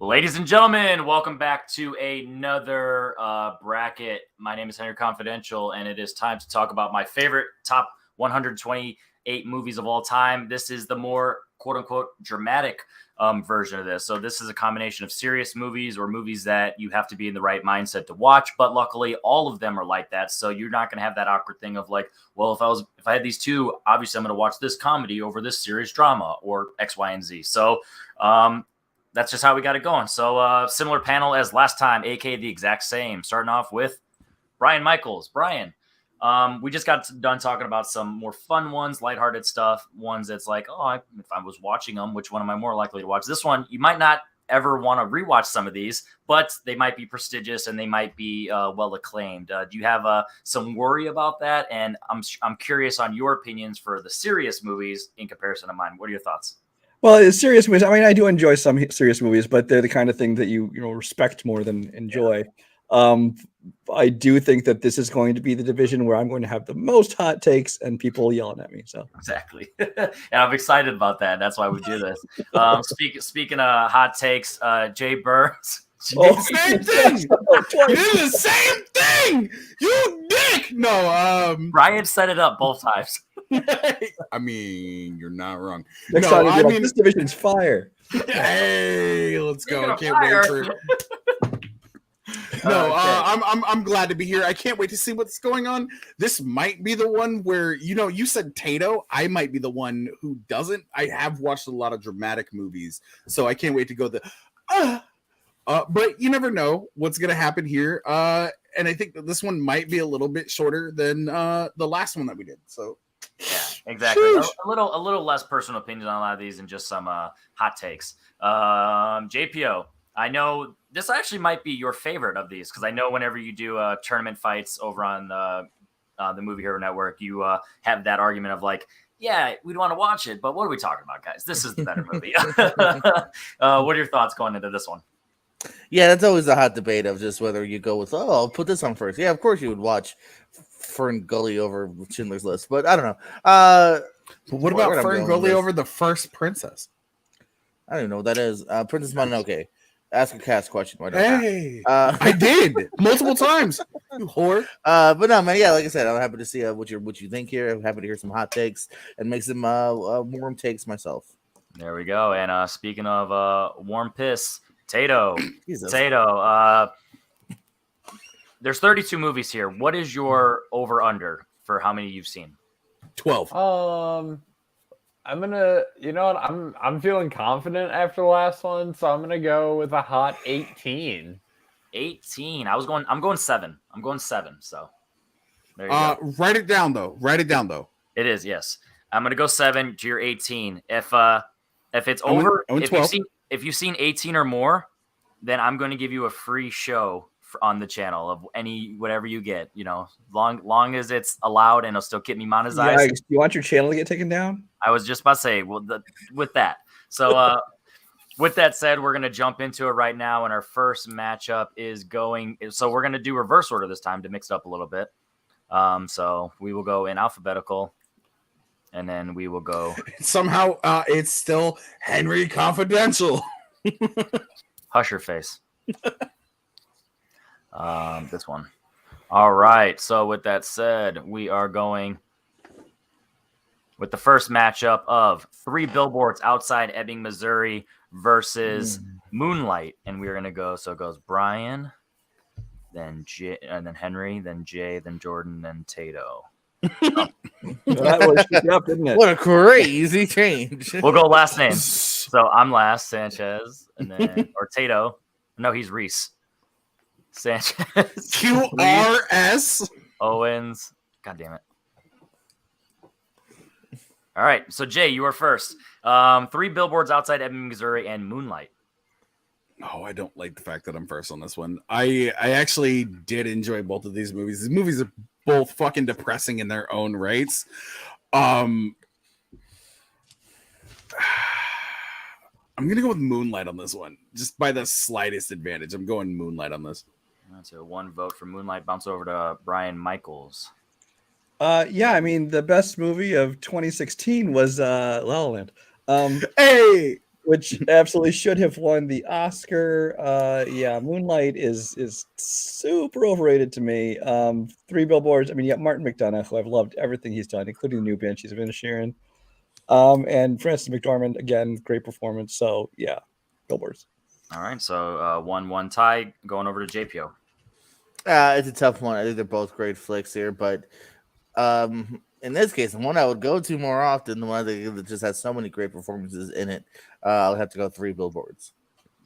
Ladies and gentlemen, welcome back to another bracket. My name is Henry Confidential, and it is time to talk about my favorite top 128 movies of all time. This is the more quote-unquote dramatic version of this. So this is a combination of serious movies or movies that you have to be in the right mindset to watch. But luckily, all of them are like that. So you're not going to have that awkward thing of like, well, if I had these two, obviously I'm going to watch this comedy over this serious drama or X, Y, and Z. So that's just how we got it going. So similar panel as last time, aka the exact same. Starting off with Brian Michaels. Brian, we just got done talking about some more fun ones, lighthearted stuff, ones that's like, if I was watching them, which one am I more likely to watch? This one, you might not ever want to rewatch some of these, but they might be prestigious and they might be well acclaimed. Do you have some worry about that? And I'm curious on your opinions for the serious movies in comparison to mine. What are your thoughts? Well, it's serious movies. I mean, I do enjoy some serious movies, but they're the kind of thing that you respect more than enjoy. Yeah. I do think that this is going to be the division where I'm going to have the most hot takes and people yelling at me. So exactly, and I'm excited about that. That's why we do this. Speaking of hot takes, Jay Burns. Same thing. You did the same thing. You dick. No, Brian set it up both times. I mean, you're not wrong. Next time I mean, this division's fire. Hey, let's go. I can't wait for it. No, I'm glad to be here. I can't wait to see what's going on. This might be the one where, you said Tato. I might be the one who doesn't. I have watched a lot of dramatic movies, so I can't wait to go but you never know what's going to happen here. And I think that this one might be a little bit shorter than the last one that we did. So yeah, exactly. A little less personal opinions on a lot of these and just some hot takes. JPO, I know this actually might be your favorite of these because I know whenever you do tournament fights over on the Movie Hero Network, you have that argument of like, yeah, we'd want to watch it, but what are we talking about, guys? This is the better movie. What are your thoughts going into this one? Yeah, that's always a hot debate of just whether you go with, I'll put this on first. Yeah, of course you would watch Fern Gully over Schindler's List, but I don't know. But what about Fern Gully over The First Princess? I don't even know what that is. Princess Mononoke. Ask a cast question. Hey, I did multiple times. You whore. But no, man. Yeah, like I said, I'm happy to see what you think here. I'm happy to hear some hot takes and make some warm takes myself. There we go. And speaking of warm piss. Tato, there's 32 movies here. What is your over/under for how many you've seen? 12. I'm gonna, I'm feeling confident after the last one, so I'm gonna go with a hot 18. 18. I'm going 7. I'm going 7. So there you go. Write it down though. It is, yes. I'm gonna go 7 to your 18. If it's over, if you've seen 18 or more, then I'm going to give you a free show on the channel of whatever you get, long as it's allowed and it'll still keep me monetized. Yeah, you want your channel to get taken down? I was just about to say, with that. So with that said, we're going to jump into it right now. And our first matchup is so we're going to do reverse order this time to mix it up a little bit. So we will go in alphabetical. And then we will go. Somehow it's still Henry Confidential. Hush your face. This one. All right. So with that said, we are going with the first matchup of 3 Billboards Outside Ebbing, Missouri versus Moonlight. And we're going to go. So it goes Brian, then Jay, and then Henry, then Jay, then Jordan, then Tato. What a crazy change. We'll go last name. So I'm last, Sanchez, and then or Tato. No, he's Reese. Sanchez. QRS. Owens. God damn it. All right. So Jay, you are first. 3 Billboards Outside Ebbing, Missouri, and Moonlight. Oh, I don't like the fact that I'm first on this one. I actually did enjoy both of these movies. These movies are both fucking depressing in their own rights. I'm gonna go with Moonlight on this one, just by the slightest advantage. I'm going Moonlight on this. That's a 1 vote for Moonlight. Bounce over to Brian Michaels. Yeah, I mean the best movie of 2016 was La La Land. Hey, which absolutely should have won the Oscar. Yeah, Moonlight is super overrated to me. Three Billboards. I mean, you got Martin McDonagh, who I've loved everything he's done, including the new Banshees of Inisherin. And Frances McDormand, again, great performance. So yeah, Billboards. All right, so 1-1 tie going over to JPO. It's a tough one. I think they're both great flicks here, but in this case, the one I would go to more often, the one that just has so many great performances in it, I'll have to go Three Billboards.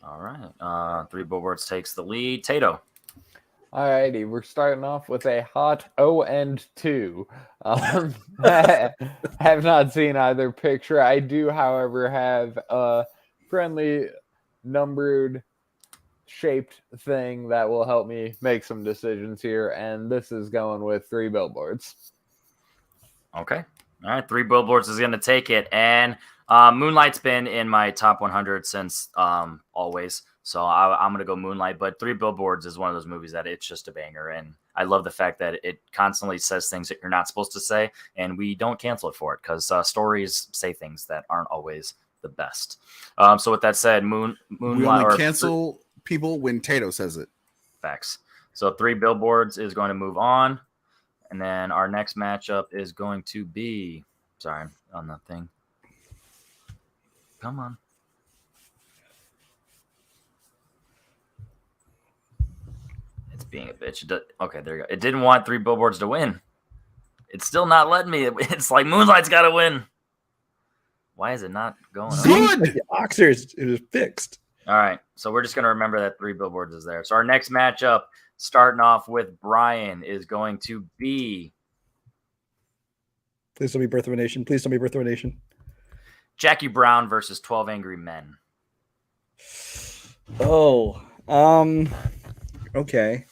All right, Three Billboards takes the lead. Tato. Alrighty, we're starting off with a hot 0-2. Have not seen either picture. I do, however, have a friendly numbered shaped thing that will help me make some decisions here, and this is going with Three Billboards. Okay. All right, Three Billboards is going to take it, and Moonlight's been in my top 100 since always. So I'm going to go Moonlight, but Three Billboards is one of those movies that it's just a banger. And I love the fact that it constantly says things that you're not supposed to say, and we don't cancel it for it because stories say things that aren't always the best. So with that said, Moonlight. We only cancel people when Tato says it. Facts. So Three Billboards is going to move on. And then our next matchup is going to be, sorry, on the thing. Come on. It's being a bitch. Okay, there you go. It didn't want Three Billboards to win. It's still not letting me. It's like Moonlight's got to win. Why is it not going on? Good. The Oxers, it was fixed. All right, so we're just going to remember that Three Billboards is there. So our next matchup, starting off with Brian, is going to be... Please don't be Birth of a Nation. Please don't be Birth of a Nation. Jackie Brown versus 12 Angry Men. Oh, okay.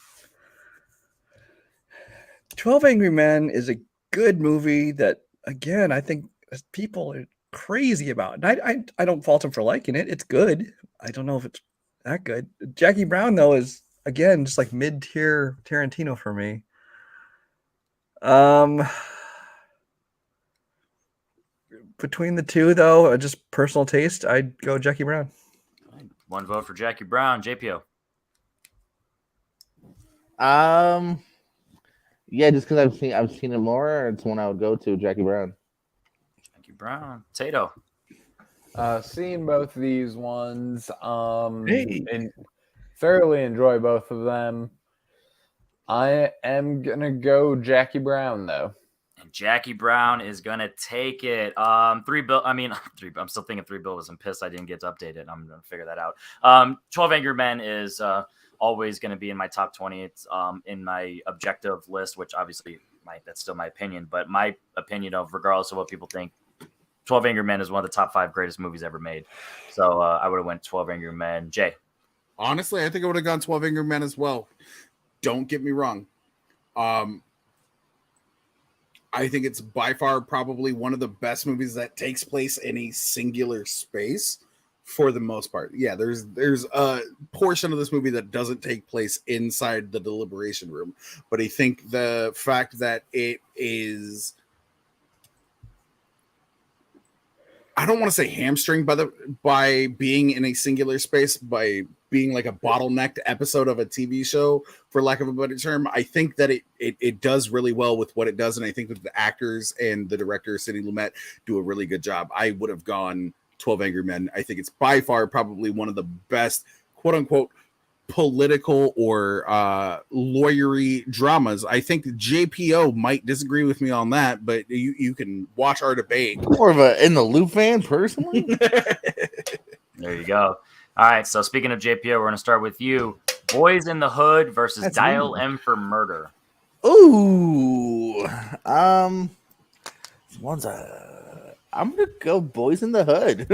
12 Angry Men is a good movie that, again, I think people are crazy about. And I don't fault him for liking it. It's good. I don't know if it's that good. Jackie Brown, though, is, again, just like mid-tier Tarantino for me. Between the two, though, just personal taste, I'd go Jackie Brown. One vote for Jackie Brown. JPO. Yeah, just because I've seen it more, it's one I would go to. Jackie Brown. Jackie Brown. Tato. Seen both of these ones. Hey. And thoroughly enjoy both of them. I am gonna go Jackie Brown though. And Jackie Brown is gonna take it. Three. I'm still thinking Three Billboards. I'm pissed I didn't get to update it. I'm gonna figure that out. 12 Angry Men is always gonna be in my top 20. It's in my objective list, which obviously that's still my opinion, but my opinion of regardless of what people think, 12 Angry Men is one of the top 5 greatest movies ever made. So I would have went 12 Angry Men. Jay. Honestly, I think I would have gone 12 Angry Men as well. Don't get me wrong. I think it's by far probably one of the best movies that takes place in a singular space for the most part. Yeah, there's a portion of this movie that doesn't take place inside the deliberation room, but I think the fact that it is, I don't want to say hamstringed by being in a singular space, by being like a bottlenecked episode of a TV show, for lack of a better term. I think that it does really well with what it does, and I think that the actors and the director, Sidney Lumet, do a really good job. I would have gone 12 Angry Men. I think it's by far probably one of the best, quote unquote, political or lawyery dramas. I think JPO might disagree with me on that, but you can watch our debate. More of a in the loop fan, personally. There you go. All right, so speaking of JPO, we're going to start with you. Boys in the Hood versus That's Dial me. M for Murder. Ooh, one's I'm gonna go Boys in the Hood.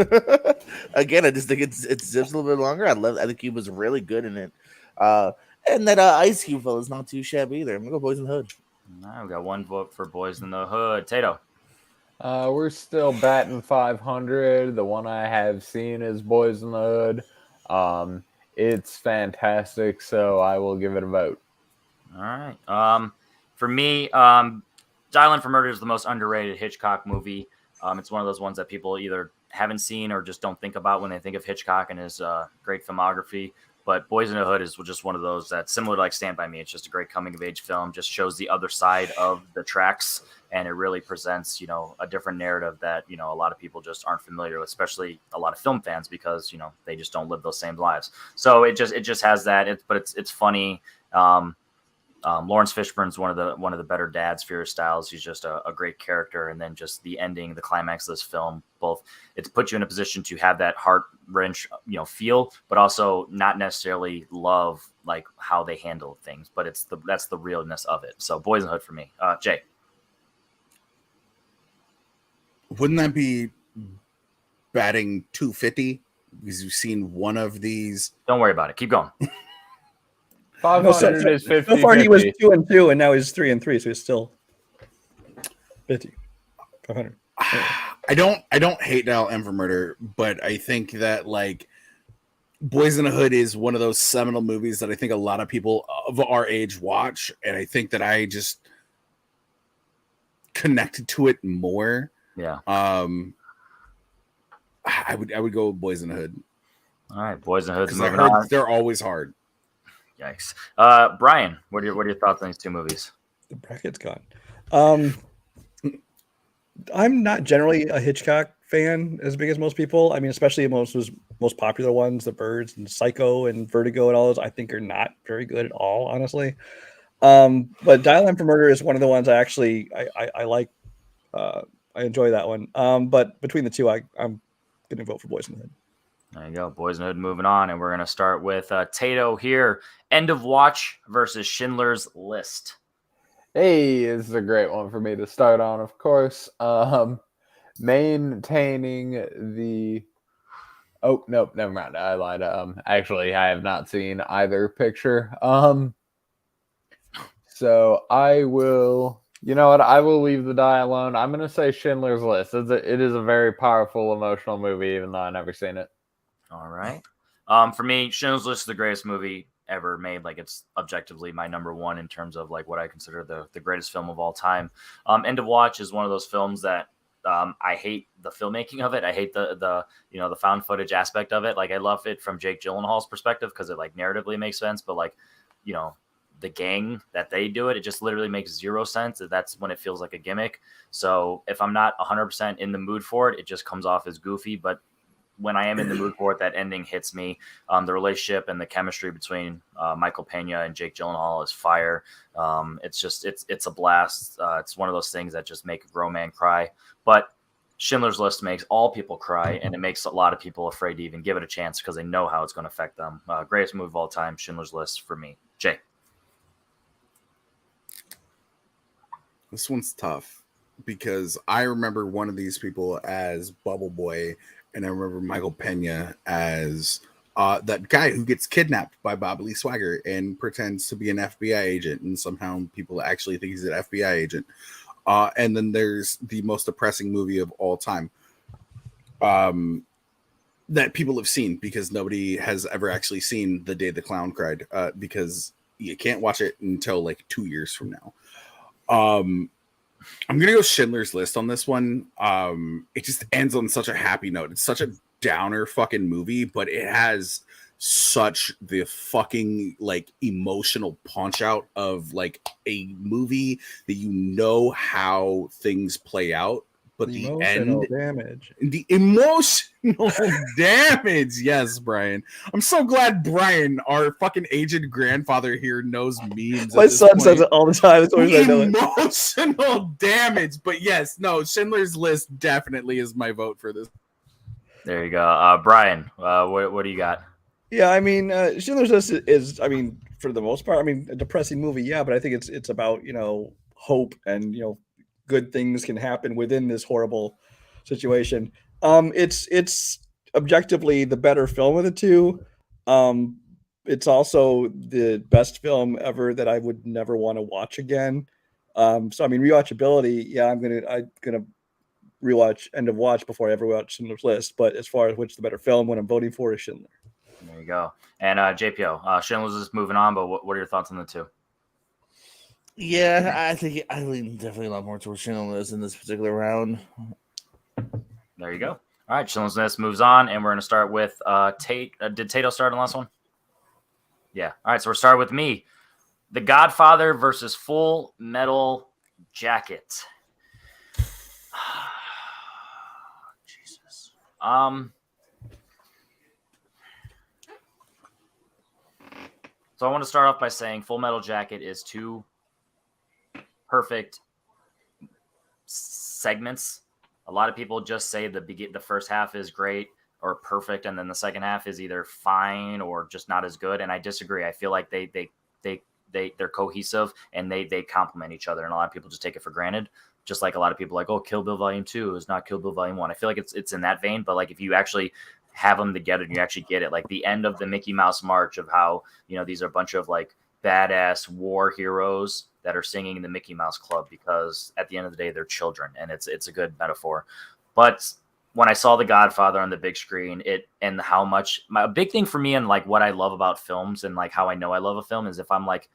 Again, I just think it's just a little bit longer. I think he was really good in it. And that Ice Cube fella is not too shabby either. I'm gonna go Boys in the Hood. All right, we got one vote for Boys in the Hood. Tato. We're still batting 500. The one I have seen is Boys in the Hood. It's fantastic, so I will give it a vote. All right. For me, Dial M for Murder is the most underrated Hitchcock movie. It's one of those ones that people either haven't seen or just don't think about when they think of Hitchcock and his great filmography. But Boys in the Hood is just one of those that's similar to like Stand By Me. It's just a great coming of age film, just shows the other side of the tracks. And it really presents, a different narrative that, a lot of people just aren't familiar with, especially a lot of film fans, because, they just don't live those same lives. So it just has that, but it's funny. Lawrence Fishburne's one of the better dads for your styles. He's just a great character. And then just the ending, the climax of this film, both it's put you in a position to have that heart wrench, feel, but also not necessarily love like how they handle things, but that's the realness of it. So Boys in the Hood for me. Jay. Wouldn't that be batting 250? Because you've seen one of these. Don't worry about it. Keep going. 500 is 50. So far, he was 2-2, and now he's 3-3, so he's still 50. 500. I don't hate Dial M for Murder, but I think that like Boys in the Hood is one of those seminal movies that I think a lot of people of our age watch, and I think that I just connected to it more. Yeah. I would go with Boys in the Hood. All right, Boys in the Hood. Because I heard they're always hard. Yikes. Brian, what are your thoughts on these two movies? The bracket's gone. I'm not generally a Hitchcock fan as big as most people. I mean, especially most popular ones, The Birds and Psycho and Vertigo and all those, I think are not very good at all, honestly. But Dial M for Murder is one of the ones I like. I enjoy that one. But between the two, I'm going to vote for Boys in the Hood. There you go. Boys in the Hood moving on. And we're going to start with Tato here. End of Watch versus Schindler's List. Hey, this is a great one for me to start on, of course. Maintaining the... Oh, nope, never mind. I lied. Actually, I have not seen either picture. So I will... You know what? I will leave the die alone. I'm going to say Schindler's List. It is a very powerful, emotional movie, even though I've never seen it. All right. For me, Schindler's List is the greatest movie ever made. Like, it's objectively my number one in terms of like what I consider the greatest film of all time. End of Watch is one of those films that I hate the filmmaking of it. I hate the found footage aspect of it. Like, I love it from Jake Gyllenhaal's perspective because it like narratively makes sense, but like, the gang that they do it just literally makes zero sense. That's when it feels like a gimmick. So if I'm not 100% in the mood for it, it just comes off as goofy. But when I am in the mood for it, that ending hits me. The relationship and the chemistry between Michael Pena and Jake Gyllenhaal is fire. It's a blast. It's one of those things that just make a grown man cry. But Schindler's List makes all people cry, and it makes a lot of people afraid to even give it a chance because they know how it's going to affect them. Greatest movie of all time, Schindler's List for me. Jay. This one's tough because I remember one of these people as Bubble Boy, and I remember Michael Pena as that guy who gets kidnapped by Bobby Lee Swagger and pretends to be an FBI agent, and somehow people actually think he's an FBI agent. And then there's the most depressing movie of all time that people have seen because nobody has ever actually seen The Day the Clown Cried because you can't watch it until like 2 years from now. I'm gonna go Schindler's List on this one. It just ends on such a happy note. It's such a downer fucking movie, but it has such the fucking like emotional punch out of like a movie that how things play out. But the emotional end damage. The emotional damage. Yes, Brian. I'm so glad Brian, our fucking aged grandfather here, knows memes. My son says it all the time. It's always I know it. Emotional damage. But yes, no, Schindler's List definitely is my vote for this. There you go. Brian, what do you got? Yeah, I mean, Schindler's List is, I mean, for the most part, I mean, a depressing movie, yeah, but I think it's about, hope and, good things can happen within this horrible situation. It's objectively the better film of the two. It's also the best film ever that I would never want to watch again. So I mean, rewatchability, yeah, I'm gonna rewatch End of Watch before I ever watch Schindler's List. But as far as which the better film, what I'm voting for is Schindler. There you go. And JPO, Schindler's List moving on, but what are your thoughts on the two? Yeah, I think I lean definitely a lot more towards Schindler's List in this particular round. There you go. All right, Schindler's List moves on, and we're going to start with Tate. Did Tato start on the last one? Yeah. All right, so we're starting with me. The Godfather versus Full Metal Jacket. Jesus. So I want to start off by saying Full Metal Jacket is two perfect segments. A lot of people just say the first half is great or perfect, and then the second half is either fine or just not as good. And I disagree. I feel like they're cohesive and they complement each other, and a lot of people just take it for granted. Just like a lot of people like, oh, Kill Bill Volume 2 is not Kill Bill Volume 1. I feel like it's in that vein, but like if you actually have them together and you actually get it, like the end of the Mickey Mouse March of how, these are a bunch of like badass war heroes that are singing in the Mickey Mouse Club, because at the end of the day, they're children, and it's a good metaphor. But when I saw The Godfather on the big screen, and how much a big thing for me and like what I love about films and like how I know I love a film is if I'm like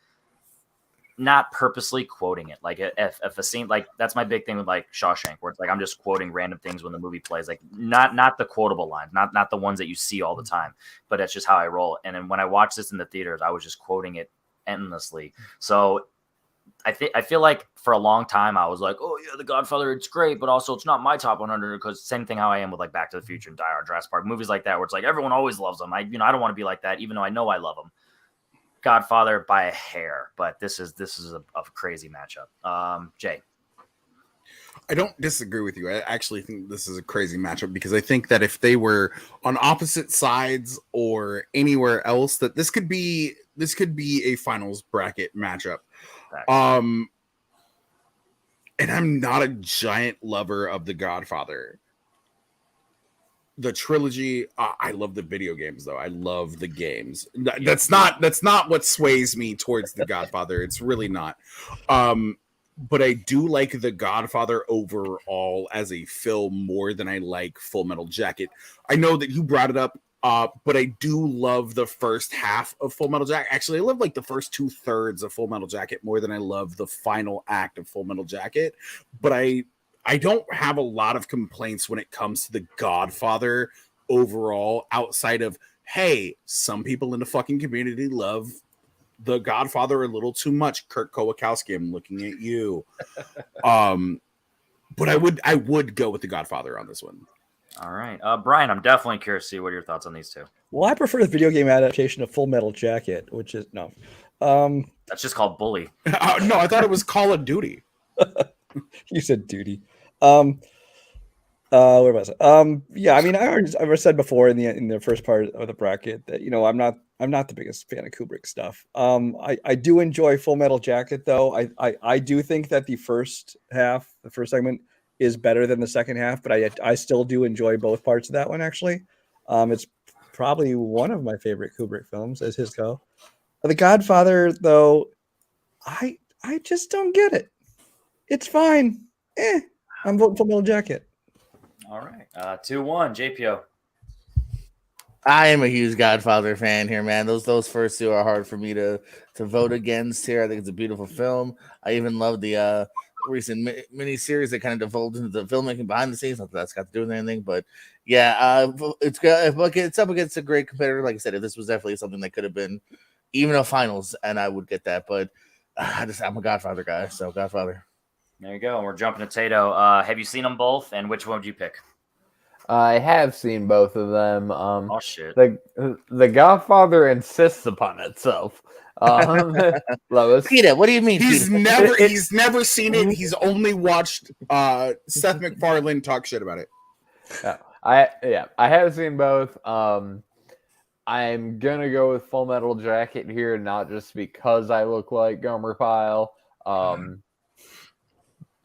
not purposely quoting it. Like if a scene, like that's my big thing with like Shawshank, where it's like I'm just quoting random things when the movie plays, like not the quotable lines, not the ones that you see all the time, but that's just how I roll. And then when I watched this in the theaters, I was just quoting it endlessly. So I feel like for a long time I was like, oh yeah, The Godfather, it's great, but also it's not my top 100, because same thing how I am with like Back to the Future and Die Hard, Jurassic Park, movies like that, where it's like everyone always loves them. I don't want to be like that, even though I know I love them. Godfather by a hair, but this is a crazy matchup. Jay. I don't disagree with you. I actually think this is a crazy matchup, because I think that if they were on opposite sides or anywhere else, that this could be a finals bracket matchup. And I'm not a giant lover of The Godfather. The trilogy, I love the video games though. I love the games. That's not what sways me towards The Godfather. It's really not. But I do like The Godfather overall as a film more than I like Full Metal Jacket. I know that you brought it up, but I do love the first half of Full Metal Jacket. Actually, I love like the first 2/3 of Full Metal Jacket more than I love the final act of Full Metal Jacket. But I don't have a lot of complaints when it comes to The Godfather overall, outside of, hey, some people in the fucking community love The Godfather a little too much. Kurt Kowalski, I'm looking at you. But I would go with The Godfather on this one. All right. Brian, I'm definitely curious to see what are your thoughts on these two. Well, I prefer the video game adaptation of Full Metal Jacket, which is no. That's just called Bully. No, I thought it was Call of Duty. You said duty. Where was it? Yeah, I mean, I've said before in the first part of the bracket that I'm not the biggest fan of Kubrick stuff. I do enjoy Full Metal Jacket though. I do think that the first segment is better than the second half, but I still do enjoy both parts of that one actually. It's probably one of my favorite Kubrick films as his go. The Godfather though, I just don't get it. It's fine. I'm voting Full Metal Jacket. All right. 2-1, JPO. I am a huge Godfather fan here, man. Those first two are hard for me to vote against here. I think it's a beautiful film. I even love the recent mini series that kind of divulged into the filmmaking behind the scenes. Not that that's got to do with anything, but yeah, it's up against a great competitor. Like I said, if this was definitely something that could have been even a finals, and I would get that. But I'm a Godfather guy, so Godfather. There you go. We're jumping to Tato. Have you seen them both, and which one would you pick? I have seen both of them. Oh shit! The Godfather insists upon itself. Lois, Peter, what do you mean? He's Peter? never seen it. He's only watched Seth MacFarlane talk shit about it. I have seen both. I'm gonna go with Full Metal Jacket here, not just because I look like Gomer Pyle.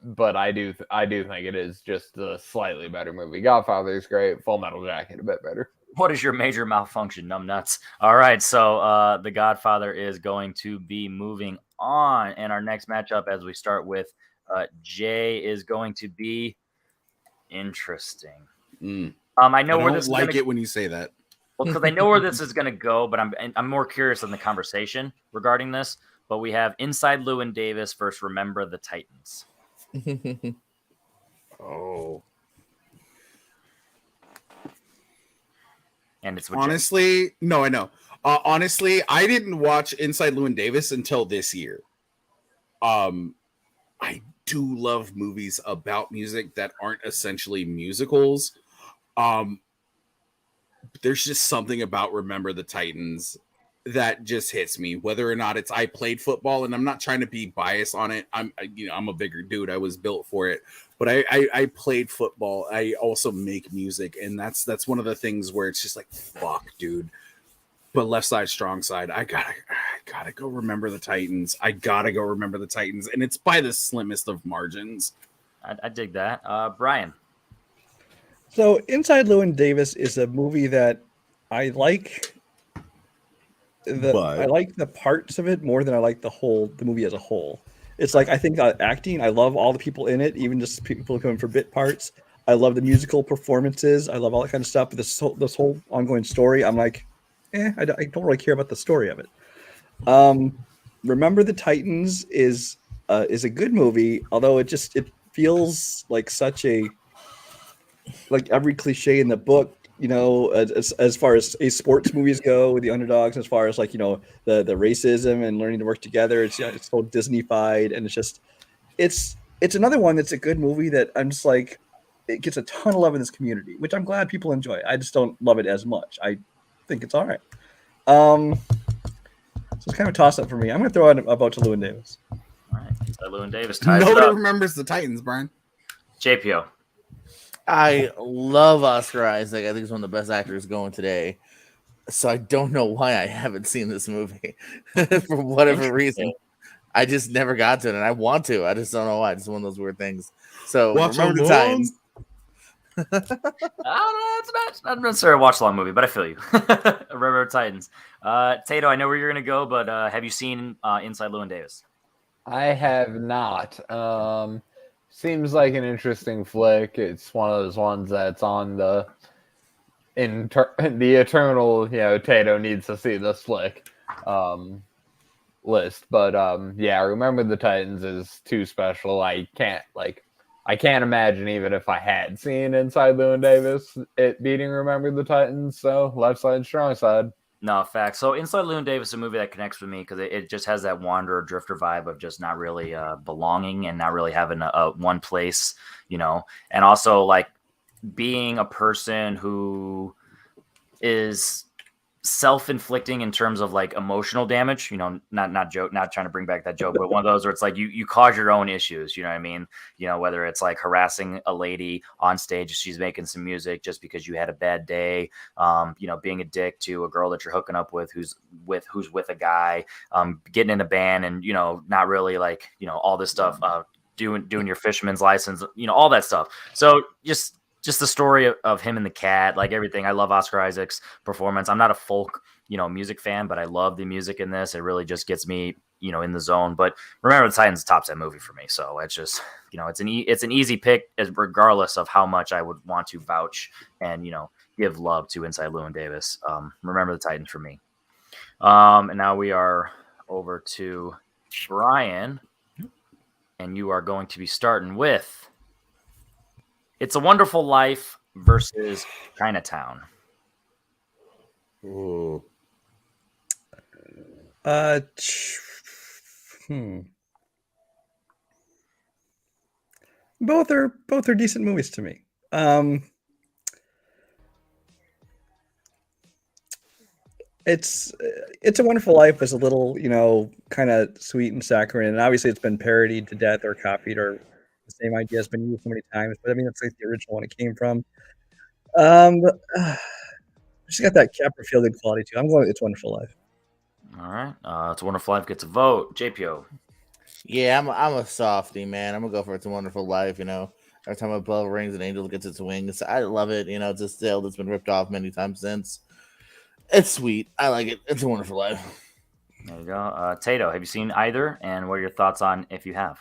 But I do think it is just a slightly better movie. Godfather is great. Full Metal Jacket a bit better. What is your major malfunction, numbnuts? All right, so The Godfather is going to be moving on, and our next matchup, as we start with Jay, is going to be interesting. I know where this is like it when you say that. Well, because I know where this is going to go, but I'm more curious in the conversation regarding this. But we have Inside Llewyn Davis versus Remember the Titans. Oh. and it's with Honestly, no, I know. Honestly, I didn't watch Inside Llewyn Davis until this year. I do love movies about music that aren't essentially musicals. There's just something about Remember the Titans that just hits me, whether or not it's I played football, and I'm not trying to be biased on it. I'm a bigger dude. I was built for it, but I played football. I also make music, and that's one of the things where it's just like, fuck, dude. But Left Side, Strong Side, I gotta go Remember the Titans. I gotta go Remember the Titans, and it's by the slimmest of margins. I dig that. Brian. So Inside Llewyn Davis is a movie that I like. I like the parts of it more than I like the movie as a whole. It's like I think acting. I love all the people in it, even just people coming for bit parts. I love the musical performances. I love all that kind of stuff. But this whole ongoing story, I'm like, I don't really care about the story of it. Remember the Titans is a good movie, although it feels like such a every cliche in the book. As far as sports movies go, with the underdogs, as far as the racism and learning to work together, it's so Disney-fied, and it's another one that's a good movie that I'm just like, it gets a ton of love in this community, which I'm glad people enjoy. I just don't love it as much. I think it's all right. So it's kind of a toss-up for me. I'm going to throw out a vote to Llewyn Davis. All right, Inside Llewyn Davis ties it Nobody up. remembers the Titans, Brian. JPO. I love Oscar Isaac. I think he's one of the best actors going today. So I don't know why I haven't seen this movie for whatever reason. I just never got to it, and I want to. I just don't know why. It's one of those weird things. So Remember the Titans. I don't know. It's not necessarily a watch-along movie, but I feel you. Remember the Titans. Tato, I know where you're going to go, but have you seen Inside Llewyn Davis? I have not. Seems like an interesting flick. It's one of those ones that's on the eternal, Tato needs to see this flick list. But Remember the Titans is too special. I can't imagine, even if I had seen Inside Llewyn Davis, it beating Remember the Titans. So Left Side, Strong Side. No, fact. So Inside Llewyn Davis is a movie that connects with me because it just has that wanderer drifter vibe of just not really belonging and not really having a one place, and also like being a person who is self-inflicting in terms of like emotional damage, not trying to bring back that joke, but one of those where it's like you cause your own issues, you know what I mean? Whether it's like harassing a lady on stage as she's making some music just because you had a bad day, being a dick to a girl that you're hooking up with who's with a guy, getting in a band and not really like all this stuff, doing your fisherman's license, all that stuff. So just the story of him and the cat, like everything. I love Oscar Isaac's performance. I'm not a folk, music fan, but I love the music in this. It really just gets me, in the zone. But Remember the Titans tops that movie for me. So it's just, it's an easy pick, regardless of how much I would want to vouch and, give love to Inside Llewyn Davis. Remember the Titans for me. And now we are over to Brian, and you are going to be starting with It's a Wonderful Life versus Chinatown. Ooh. Both are decent movies to me. It's a Wonderful Life is a little, kind of sweet and saccharine, and obviously it's been parodied to death or copied, or the same idea has been used so many times. But I mean, it's like the original one it came from. She's got that Copperfield quality too. I'm going with It's a Wonderful Life. All right. It's a Wonderful Life gets a vote. JPO. Yeah, I'm a softie, man. I'm gonna go for It's a Wonderful Life. Every time a bell rings, an angel gets its wings. I love it. It's a tale that's been ripped off many times since. It's sweet. I like it. It's a Wonderful Life. There you go. Tato, have you seen either? And what are your thoughts on if you have?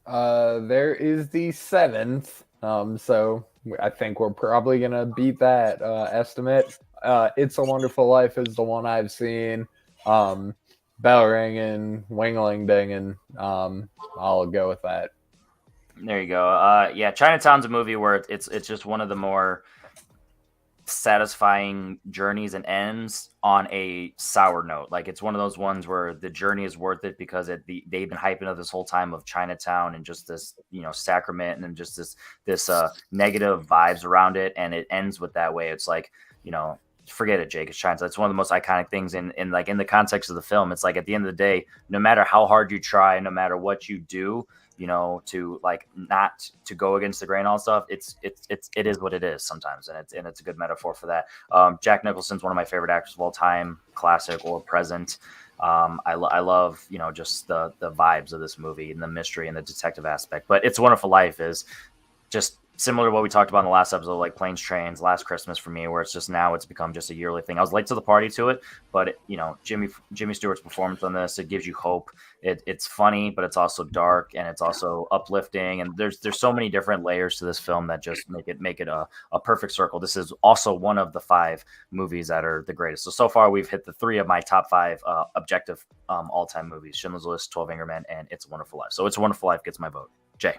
There is the seventh. So I think we're probably gonna beat that estimate. It's a Wonderful Life is the one I've seen. Bell ringing, wingling dinging. I'll go with that. There you go. Chinatown's a movie where it's just one of the more satisfying journeys and ends on a sour note. Like it's one of those ones where the journey is worth it because they've been hyping up this whole time of Chinatown and just this, sacrament and then just this negative vibes around it, and it ends with that way. It's like, forget it, Jake. It's Chinatown. It's one of the most iconic things in the context of the film. It's like at the end of the day, no matter how hard you try, no matter what you do, to like not to go against the grain, all stuff. It is what it is sometimes, and it's a good metaphor for that. Jack Nicholson's one of my favorite actors of all time, classic or present. I love just the vibes of this movie and the mystery and the detective aspect. But It's a Wonderful Life is just similar to what we talked about in the last episode, like Planes, Trains, Last Christmas for me, where it's just now it's become just a yearly thing. I was late to the party to it, but Jimmy Stewart's performance on this, it gives you hope. It's funny, but it's also dark and it's also uplifting. And there's so many different layers to this film that just make it a perfect circle. This is also one of the 5 movies that are the greatest. So far we've hit the 3 of my top 5 objective all-time movies: Schindler's List, 12 Angry Men, and It's a Wonderful Life. So It's a Wonderful Life gets my vote. Jay.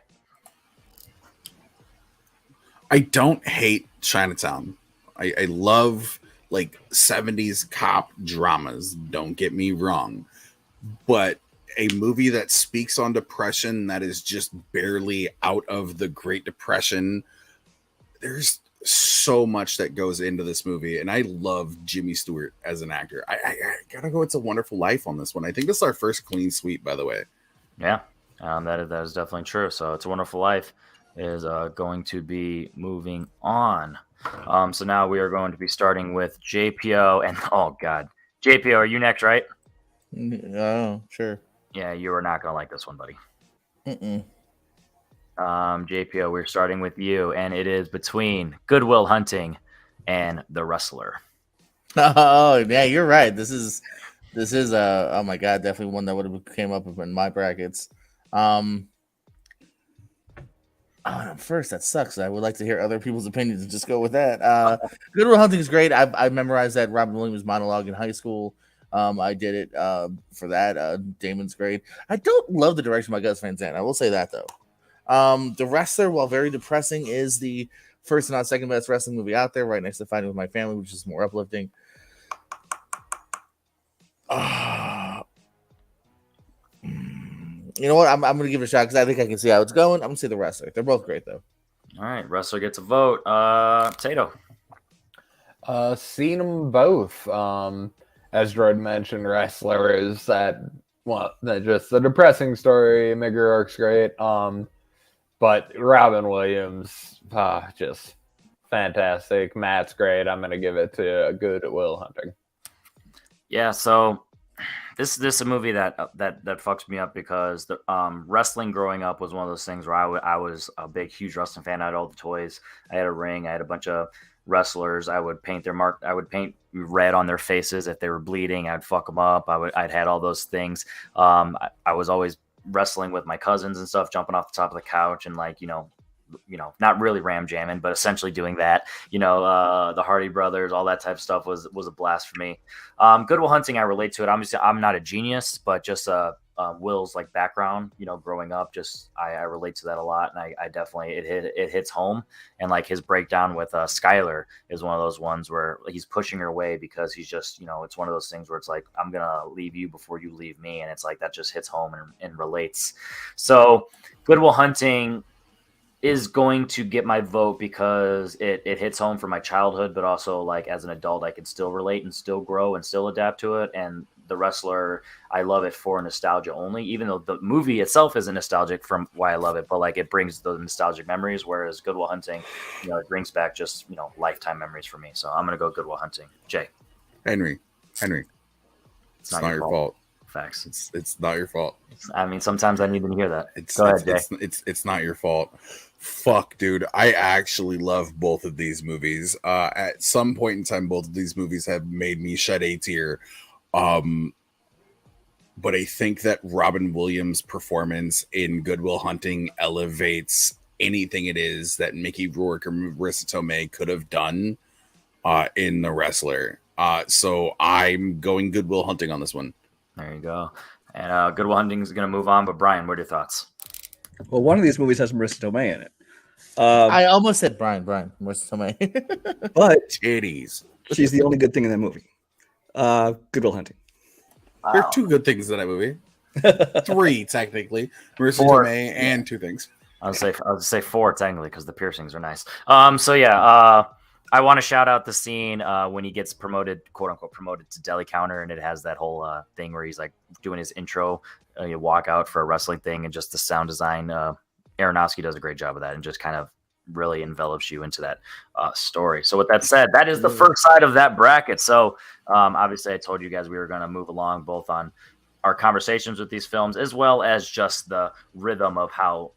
I don't hate Chinatown. I love like 70s cop dramas. Don't get me wrong. But a movie that speaks on depression that is just barely out of the Great Depression. There's so much that goes into this movie. And I love Jimmy Stewart as an actor. I gotta go. It's a Wonderful Life on this one. I think this is our first clean sweep, by the way. Yeah, that is definitely true. So It's a Wonderful Life is going to be moving on. So now we are going to be starting with JPO, and oh god, JPO, are you next, right? Oh, sure. Yeah, you are not gonna like this one, buddy. Mm-mm. JPO, we're starting with you, and it is between Good Will Hunting and The Wrestler. Oh yeah, you're right. This is oh my god, definitely one that would have came up in my brackets. First, that sucks. I would like to hear other people's opinions and just go with that. Good Will Hunting is great. I memorized that Robin Williams monologue in high school. I did it for that. Damon's great. I don't love the direction by Gus Van Sant. I will say that though. The Wrestler, while very depressing, is the first and not second best wrestling movie out there, right next to Fighting with My Family, which is more uplifting. You know what? I'm going to give it a shot because I think I can see how it's going. I'm going to say The Wrestler. They're both great, though. All right, Wrestler gets a vote. Tato. Seen them both. As Jordan mentioned, Wrestler is that just the depressing story. Mickey Rourke's great. But Robin Williams, just fantastic. Matt's great. I'm going to give it to Good Will Hunting. Yeah, so this is a movie that fucks me up because the wrestling growing up was one of those things where I was a big, huge wrestling fan. I had all the toys. I had a ring. I had a bunch of wrestlers. I would paint I would paint red on their faces if they were bleeding. I'd fuck them up. I'd had all those things. I was always wrestling with my cousins and stuff, jumping off the top of the couch and not really ram jamming, but essentially doing that. The Hardy Brothers, all that type of stuff was a blast for me. Good Will Hunting, I relate to it. Obviously, I'm not a genius, but just Will's like background, growing up, just I relate to that a lot, and I definitely it hits home. And like his breakdown with Skylar is one of those ones where he's pushing her away because he's just it's one of those things where it's like, I'm gonna leave you before you leave me, and it's like that just hits home and relates. So Good Will Hunting is going to get my vote because it hits home for my childhood, but also like as an adult, I can still relate and still grow and still adapt to it. And The Wrestler, I love it for nostalgia only, even though the movie itself isn't nostalgic from why I love it, but like it brings the nostalgic memories. Whereas Good Will Hunting, it brings back just, lifetime memories for me. So I'm going to go Good Will Hunting. Jay. Henry, it's not your fault. Facts. It's not your fault. I mean, sometimes I need to hear that. Go ahead, Jay. It's not your fault. Fuck, dude. I actually love both of these movies. At some point in time, both of these movies have made me shed a tear. But I think that Robin Williams' performance in Good Will Hunting elevates anything it is that Mickey Rourke or Marissa Tomei could have done in The Wrestler. So I'm going Good Will Hunting on this one. There you go. And Good Will Hunting is going to move on. But Brian, what are your thoughts? Well, one of these movies has Marissa Tomei in it. I almost said Brian Marissa Tomei. But Titties. she's the only good thing in that movie. Good Will Hunting. There are two good things in that movie. 3 technically. Marissa 4. Tomei and 2 things. I'll say 4 technically because the piercings are nice. So yeah, I want to shout out the scene when he gets promoted, quote unquote, promoted to deli counter, and it has that whole thing where he's like doing his intro, you walk out for a wrestling thing, and just the sound design. Aronofsky does a great job of that, and just kind of really envelops you into that story. So with that said, that is the first side of that bracket. So obviously, I told you guys we were going to move along both on our conversations with these films as well as just the rhythm of how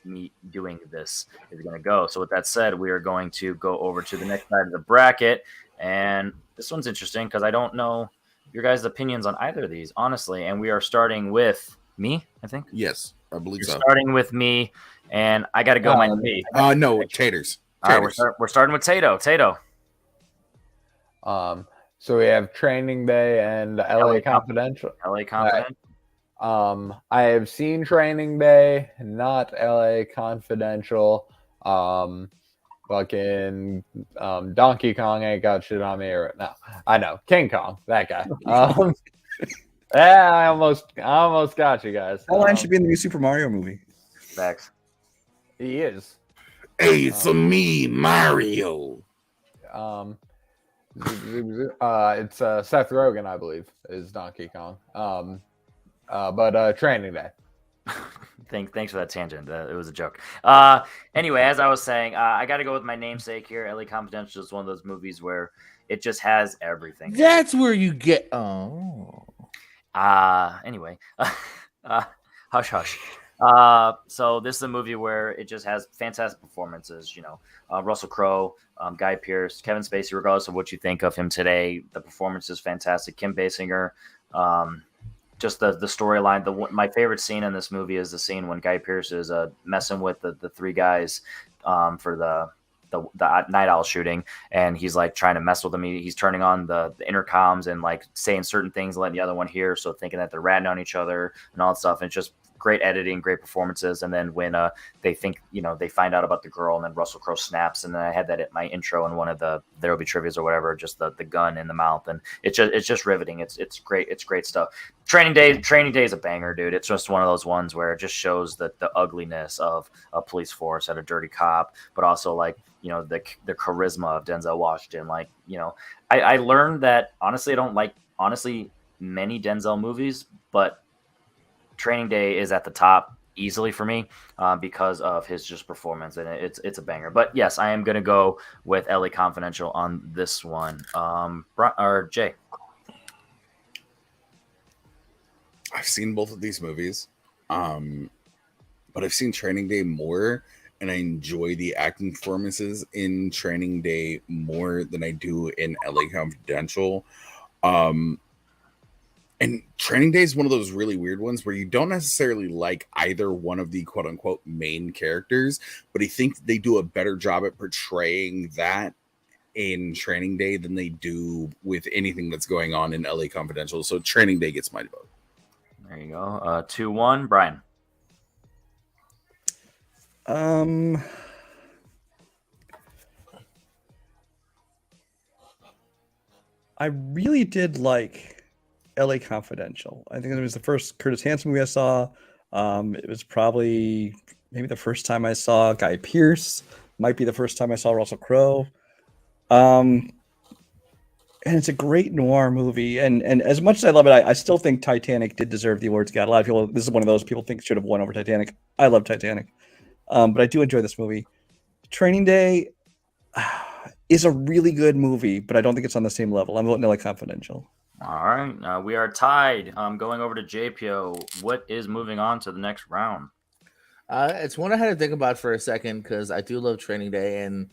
me doing this is going to go. So with that said, we are going to go over to the next side of the bracket, and this one's interesting because I don't know your guys' opinions on either of these, honestly. And we are starting with me, I think. Yes, I believe so. Starting with me, and I got to go my me. No, taters. All right, we're starting with Tato. So we have Training Day and LA Confidential. LA Confidential. I have seen Training Day, not LA Confidential. Fucking Donkey Kong ain't got shit on me. Or no, I know King Kong, that guy. Yeah, I almost got you guys. That line should be in the new Super Mario movie. Facts. He is. Hey, it's me, Mario. It's Seth Rogen, I believe, is Donkey Kong. But Training Day. Thanks for that tangent. It was a joke. Anyway, as I was saying, I got to go with my namesake here. LA Confidential is one of those movies where it just has everything. That's where you get. Anyway, hush hush. So this is a movie where it just has fantastic performances. Russell Crowe, Guy Pearce, Kevin Spacey. Regardless of what you think of him today, the performance is fantastic. Kim Basinger. Just the storyline. My favorite scene in this movie is the scene when Guy Pearce is messing with the 3 guys for the Night Owl shooting, and he's like trying to mess with them. He's turning on the intercoms and like saying certain things, letting the other one hear, so thinking that they're ratting on each other and all that stuff. And it's just great editing, great performances. And then when they think, they find out about the girl, and then Russell Crowe snaps. And then I had that at my intro in one of the There'll Be Trivias or whatever, just the gun in the mouth. And it's just riveting. It's great. It's great stuff. Training Day is a banger, dude. It's just one of those ones where it just shows the ugliness of a police force at a dirty cop, but also like, the charisma of Denzel Washington. Like, I learned that honestly, I don't like many Denzel movies, but Training Day is at the top easily for me because of his just performance, and it's a banger. But yes, I am going to go with LA Confidential on this one. Or Jay. I've seen both of these movies, but I've seen Training Day more, and I enjoy the acting performances in Training Day more than I do in LA Confidential. And Training Day is one of those really weird ones where you don't necessarily like either one of the quote unquote main characters, but I think they do a better job at portraying that in Training Day than they do with anything that's going on in LA Confidential. So Training Day gets my vote. There you go. 2-1, Brian. I really did like LA Confidential. I think it was the first Curtis Hanson movie I saw. It was probably maybe the first time I saw Guy Pearce. Might be the first time I saw Russell Crowe. And it's a great noir movie. And as much as I love it, I still think Titanic did deserve the awards. Got a lot of people. This is one of those people think should have won over Titanic. I love Titanic, but I do enjoy this movie. Training Day is a really good movie, but I don't think it's on the same level. I'm voting LA Confidential. All right, we are tied. Going over to JPO. What is moving on to the next round? It's one I had to think about for a second because I do love Training Day, and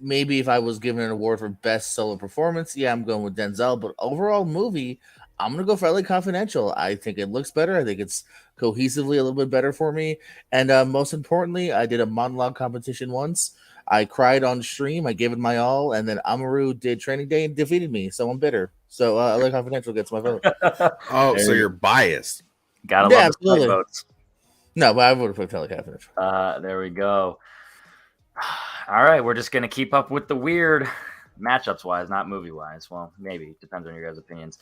maybe if I was given an award for best solo performance, yeah, I'm going with Denzel. But overall movie, I'm gonna go for LA Confidential. I think it looks better. I think it's cohesively a little bit better for me. And most importantly, I did a monologue competition once. I cried on stream. I gave it my all, and then Amaru did Training Day and defeated me. So I'm bitter. So LA Confidential gets my vote. Oh, so you're biased. Gotta love the votes. No, but I voted for LA Confidential. There we go. All right, we're just gonna keep up with the weird matchups wise, not movie wise. Well, maybe depends on your guys' opinions.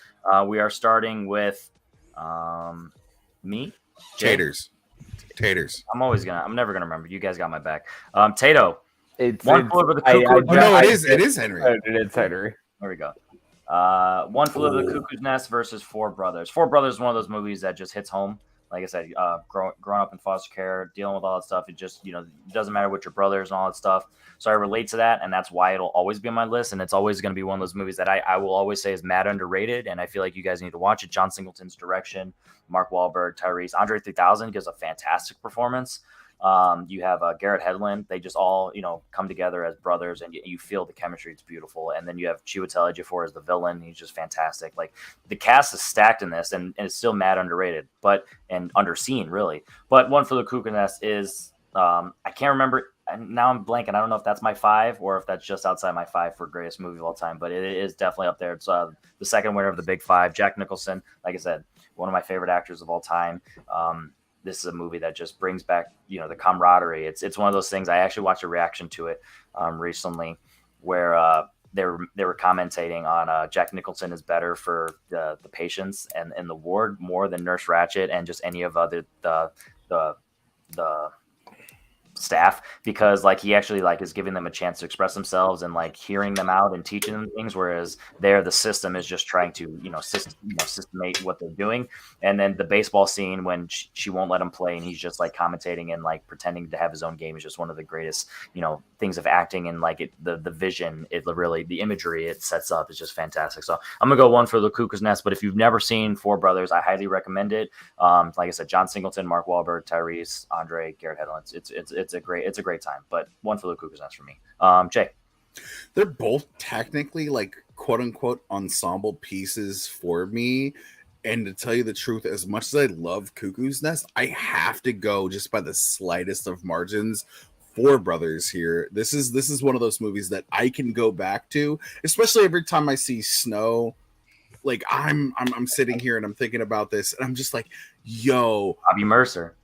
We are starting with me. Jay? Taters. I'm never gonna remember. You guys got my back. Tato. It's One Flew Over the I- Cuckoo's Oh no, Nest. it is Henry. It's Henry. There we go. One Flew Over the Cuckoo's Nest versus Four Brothers. Four Brothers is one of those movies that just hits home. Like I said, growing up in foster care, dealing with all that stuff, it just, it doesn't matter what your brothers and all that stuff. So I relate to that, and that's why it'll always be on my list, and it's always going to be one of those movies that I will always say is mad underrated, and I feel like you guys need to watch it. John Singleton's direction, Mark Wahlberg, Tyrese, Andre 3000 gives a fantastic performance. You have Garrett Hedlund. They just all, come together as brothers, and you feel the chemistry. It's beautiful. And then you have Chiwetel Ejiofor as the villain. He's just fantastic. Like, the cast is stacked in this, and it's still mad underrated, and underseen, really. But One Flew Over the Cuckoo's Nest is, I can't remember. Now I'm blanking. I don't know if that's my 5 or if that's just outside my 5 for greatest movie of all time, but it is definitely up there. It's the second winner of the Big 5. Jack Nicholson, like I said, one of my favorite actors of all time. This is a movie that just brings back, the camaraderie. It's one of those things. I actually watched a reaction to it recently where they were commentating on Jack Nicholson is better for the patients and in the ward more than Nurse Ratched and just any of the staff, because he actually is giving them a chance to express themselves and hearing them out and teaching them things, whereas the system is just trying to systemate what they're doing. And then the baseball scene when she won't let him play and he's just commentating and pretending to have his own game is just one of the greatest things of acting, and the vision, the imagery it sets up is just fantastic. So I'm gonna go One for the Cuckoo's Nest, but if you've never seen Four Brothers, I highly recommend it. Like I said, John Singleton, Mark Wahlberg, Tyrese, Andre, Garrett Hedlund. It's a great time, but One for the Cuckoo's Nest for me. Jay. They're both technically quote unquote ensemble pieces for me. And to tell you the truth, as much as I love Cuckoo's Nest, I have to go just by the slightest of margins. Four Brothers here. This is one of those movies that I can go back to, especially every time I see snow. I'm sitting here and I'm thinking about this, and I'm just like, yo, Bobby Mercer.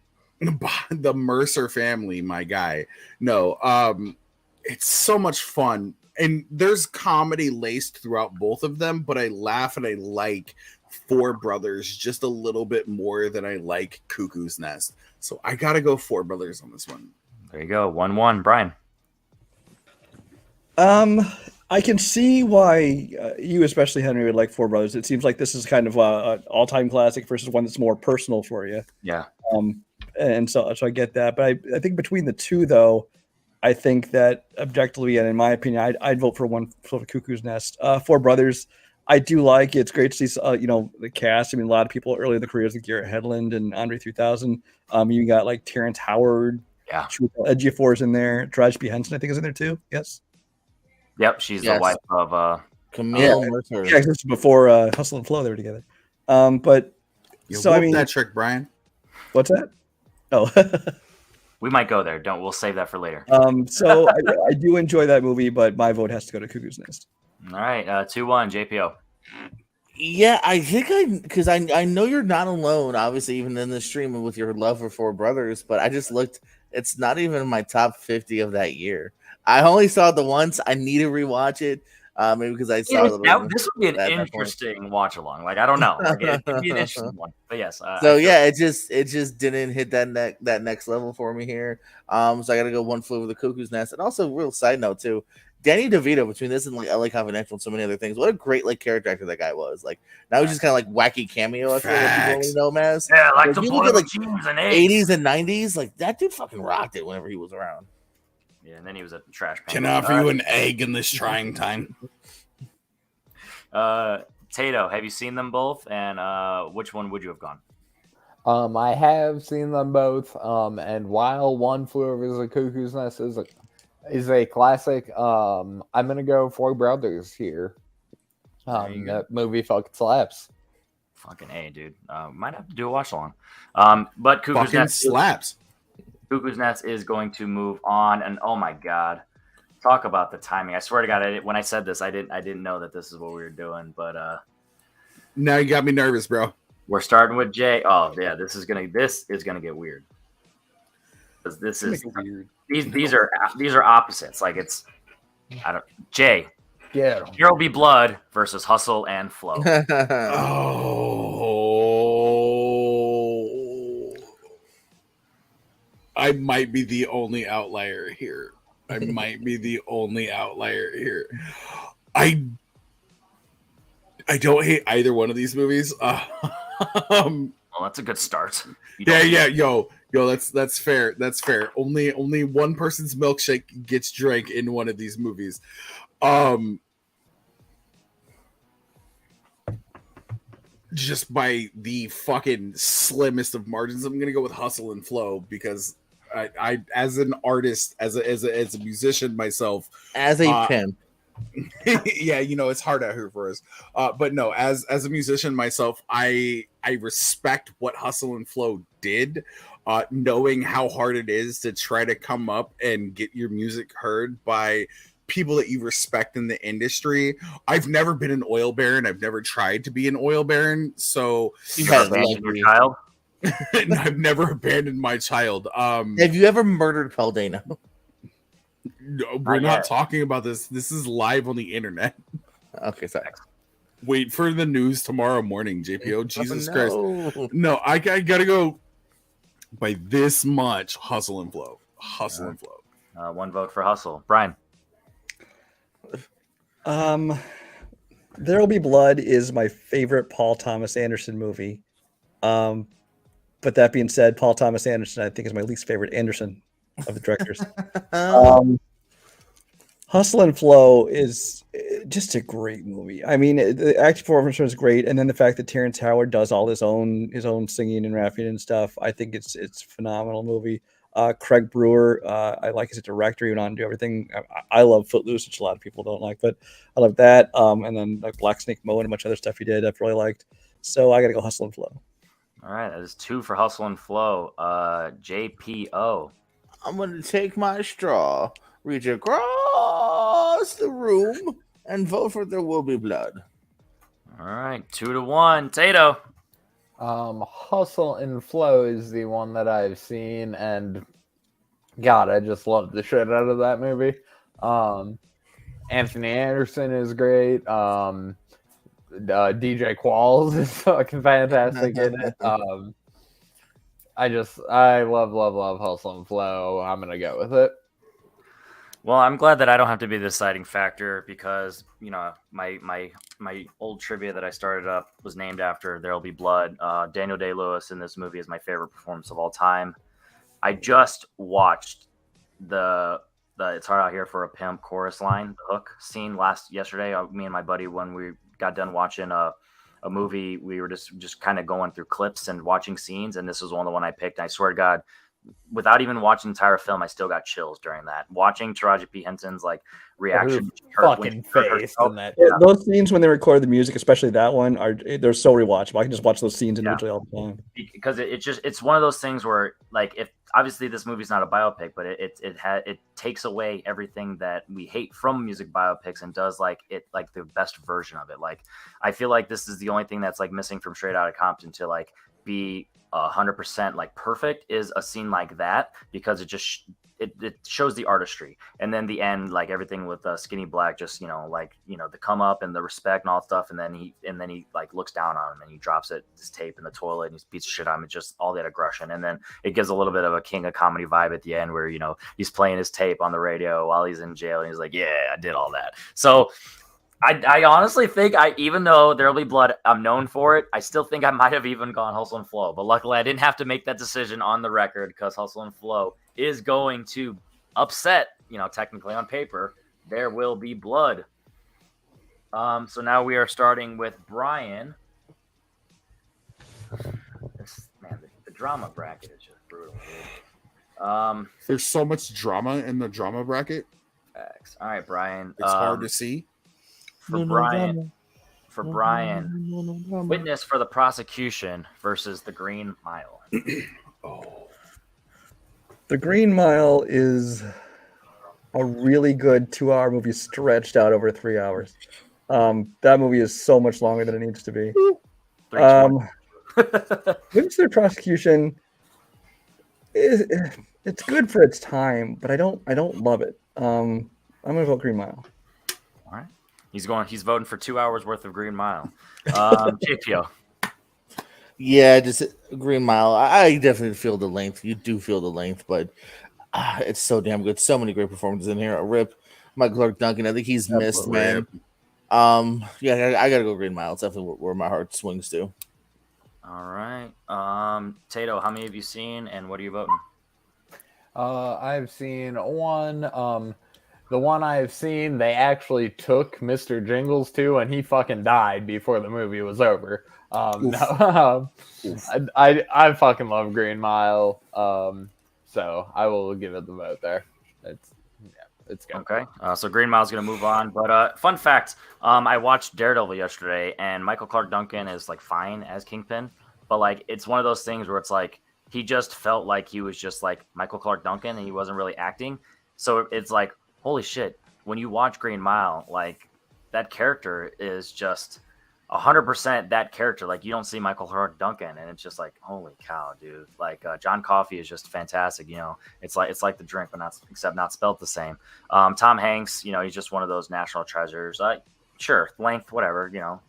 The Mercer family, my guy. No, it's so much fun, and there's comedy laced throughout both of them, but I laugh and I like Four Brothers just a little bit more than I like Cuckoo's Nest. So I gotta go Four Brothers on this one. There you go. 1-1. Brian. I can see why you, especially Henry, would like Four Brothers. It seems like this is kind of an all-time classic versus one that's more personal for you. Yeah. And so I get that, but I think between the two, though, I think that objectively and in my opinion, I'd vote for One Flew Over the Cuckoo's Nest. Four Brothers, I do like. It's great to see the cast. I mean, a lot of people early in the careers like Garrett Hedlund and Andre 3000. You got Terrence Howard. Yeah. Ejiofor's in there. Taraji P. Henson, I think, is in there too. Yes. Yep, she's the wife of Camille Mercer. Yeah, this is before Hustle and Flow. They were together. But You so I mean, that trick, Brian. what's that? Oh. we might go there. Don't. We'll save that for later. So I do enjoy that movie, but my vote has to go to Cuckoo's Nest. All right, 2-1, JPO. Yeah, I think because I know you're not alone, obviously, even in the stream with your love for Four Brothers, but I just looked, it's not even in my top 50 of that year. I only saw it the once. I need to rewatch it. Maybe because I saw it. This would be an interesting watch along. I don't know. It could be an interesting one. But yes. It just didn't hit that next level for me here. So I got to go One Flew Over the Cuckoo's Nest. And also, real side note too, Danny DeVito, between this and LA Confidential and so many other things, what a great character actor that guy was. Now he's just kind of wacky cameo. I feel like people only know him as. Yeah, the you look at jeans and eggs. 80s and 90s, that dude fucking rocked it whenever he was around. Yeah, and then he was a trash pan. Can I offer you an egg in this trying time? Tato, have you seen them both? And which one would you have gone? I have seen them both. And while One Flew Over the Cuckoo's Nest is a classic, I'm gonna go Four Brothers here. That movie fucking slaps. Fucking A, dude. Might have to do a watch along. But Cuckoo's Fucking Nest slaps. Cuckoo's Nest is going to move on, and oh my god, talk about the timing! I swear to God, when I said this, I didn't know that this is what we were doing. But Now you got me nervous, bro. we're starting with Jay. Oh yeah, this is gonna get weird. 'Cause this Make is it weird. these are opposites. Like it's I don't Jay. Get 'em. There'll be blood versus Hustle and Flow. Oh, I might be the only outlier here. I don't hate either one of these movies. Well, that's a good start. You Yeah, don't- yo, that's fair. That's fair. Only one person's milkshake gets drank in one of these movies. Just by the fucking slimmest of margins, I'm gonna go with Hustle and Flow because I as an artist, as a musician myself, As a pimp. yeah, it's hard out here for us. But no, as a musician myself, I respect what Hustle and Flow did, knowing how hard it is to try to come up and get your music heard by people that you respect in the industry. I've never been an oil baron. I've never tried to be an oil baron, so You Never had abandoned lovely- your child. I've never abandoned my child. Have you ever murdered Peldano? No, we're Not not yet. talking about this. This is live on the internet. Okay, sorry. Wait for the news tomorrow morning, JPO. Jesus Christ. No. No, I gotta go by this much. Hustle and Flow. One vote for Hustle. Brian. There'll Be Blood is my favorite Paul Thomas Anderson movie. But that being said, Paul Thomas Anderson, I think, is my least favorite Anderson of the directors. Hustle and Flow is just a great movie. I mean, the action performance was great, and then the fact that Terrence Howard does all his own singing and rapping and stuff, I think it's a phenomenal movie. Craig Brewer, I like as a director. He went on to do everything. I love Footloose, which a lot of people don't like, but I love that. And then like Black Snake Moan and a bunch of other stuff he did, I've really liked. So I got to go Hustle and Flow. All right, that is 2 for Hustle and Flow. JPO. I'm gonna take my straw, reach across the room, and vote for There Will Be Blood. All right, 2-1. Tato. Hustle and Flow is the one that I've seen, and God, I just love the shit out of that movie. Anthony Anderson is great. DJ Qualls is fucking fantastic in it. I love Hustle and Flow. I'm gonna go with it. Well, I'm glad that I don't have to be the deciding factor because my old trivia that I started up was named after There'll Be Blood. Daniel Day-Lewis in this movie is my favorite performance of all time. I just watched the "It's Hard Out Here for a Pimp" chorus line, the hook scene yesterday. Me and my buddy, when we got done watching a movie, we were just kind of going through clips and watching scenes, and this was the one I picked. And I swear to God, without even watching the entire film, I still got chills during that. Watching Taraji P. Henson's reaction, Fucking face in that. Yeah, those scenes when they record the music, especially that one, they're so rewatchable. I can just watch those scenes individually all the time. because it's one of those things where if obviously this movie's not a biopic, but it takes away everything that we hate from music biopics and does the best version of it. I feel like this is the only thing that's missing from Straight Outta Compton to be 100% perfect is a scene like that, because it just it shows the artistry. And then the end, everything with Skinny Black, just the come up and the respect and all that stuff, and then he looks down on him and he drops his tape in the toilet and he beats the shit out of him. It's just all that aggression, and then it gives a little bit of a King of Comedy vibe at the end where he's playing his tape on the radio while he's in jail and he's like, yeah, I did all that. So I honestly think even though There'll Be Blood, I'm known for it, I still think I might have even gone Hustle and Flow. But luckily I didn't have to make that decision on the record, because Hustle and Flow is going to upset, technically on paper, There Will Be Blood. So now we are starting with Brian. The drama bracket is just brutal. Dude. There's so much drama in the drama bracket. Facts. All right, Brian. It's hard to see. For Brian, witness for the prosecution versus The Green Mile. The Green Mile is a really good 2-hour movie stretched out over 3 hours. That movie is so much longer than it needs to be. Witness for the prosecution It's good for its time, but I don't love it. I'm gonna vote Green Mile. All right. He's voting for 2 hours worth of Green Mile. JPO. Yeah, just Green Mile. I definitely feel the length. You do feel the length, but it's so damn good. So many great performances in here. Rip Michael Clark Duncan. I think he's missed, man. Yeah, I gotta go Green Mile. It's definitely where my heart swings to. All right. Tato, how many have you seen, and what are you voting? I've seen one. The one I've seen, they actually took Mr. Jingles to, and he fucking died before the movie was over. No, I fucking love Green Mile. So I will give it the vote there. It's good. Okay. So Green Mile's going to move on. But fun fact, I watched Daredevil yesterday, and Michael Clark Duncan is like fine as Kingpin, but like it's one of those things where it's like he just felt like he was just like Michael Clark Duncan, and he wasn't really acting. So it's like, holy shit, when you watch Green Mile, like that character is just 100% that character. Like you don't see Michael Clark Duncan, and it's just like, holy cow, dude. Like John Coffey is just fantastic. You know, it's like the drink, but not spelled the same. Tom Hanks, you know, he's just one of those national treasures. Sure, length, whatever. You know,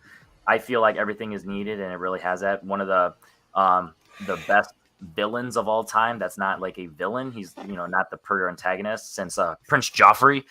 I feel like everything is needed, and it really has that. One of the best villains of all time. That's not like a villain. He's, you know, not the pure antagonist since Prince Joffrey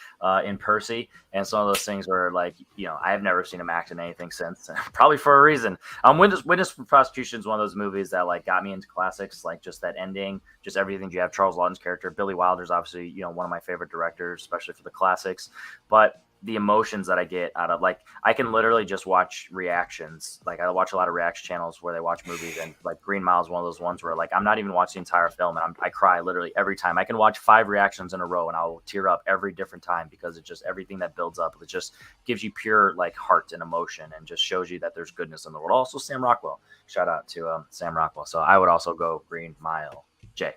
in Percy, and some of those things where, like, you know, I have never seen him act in anything since, probably for a reason. Witness for Prosecution is one of those movies that like got me into classics, like just that ending, just everything. You have Charles Laughton's character. Billy Wilder's obviously, you know, one of my favorite directors, especially for the classics, but the emotions that I get out of, like, I can literally just watch reactions. Like I watch a lot of reaction channels where they watch movies, and like Green Mile is one of those ones where like I'm not even watching the entire film, and I cry literally every time. I can watch 5 reactions in a row and I'll tear up every different time because it's just everything that builds up. It just gives you pure like heart and emotion, and just shows you that there's goodness in the world. Also, Sam Rockwell. Shout out to Sam Rockwell. So I would also go Green Mile. Jay.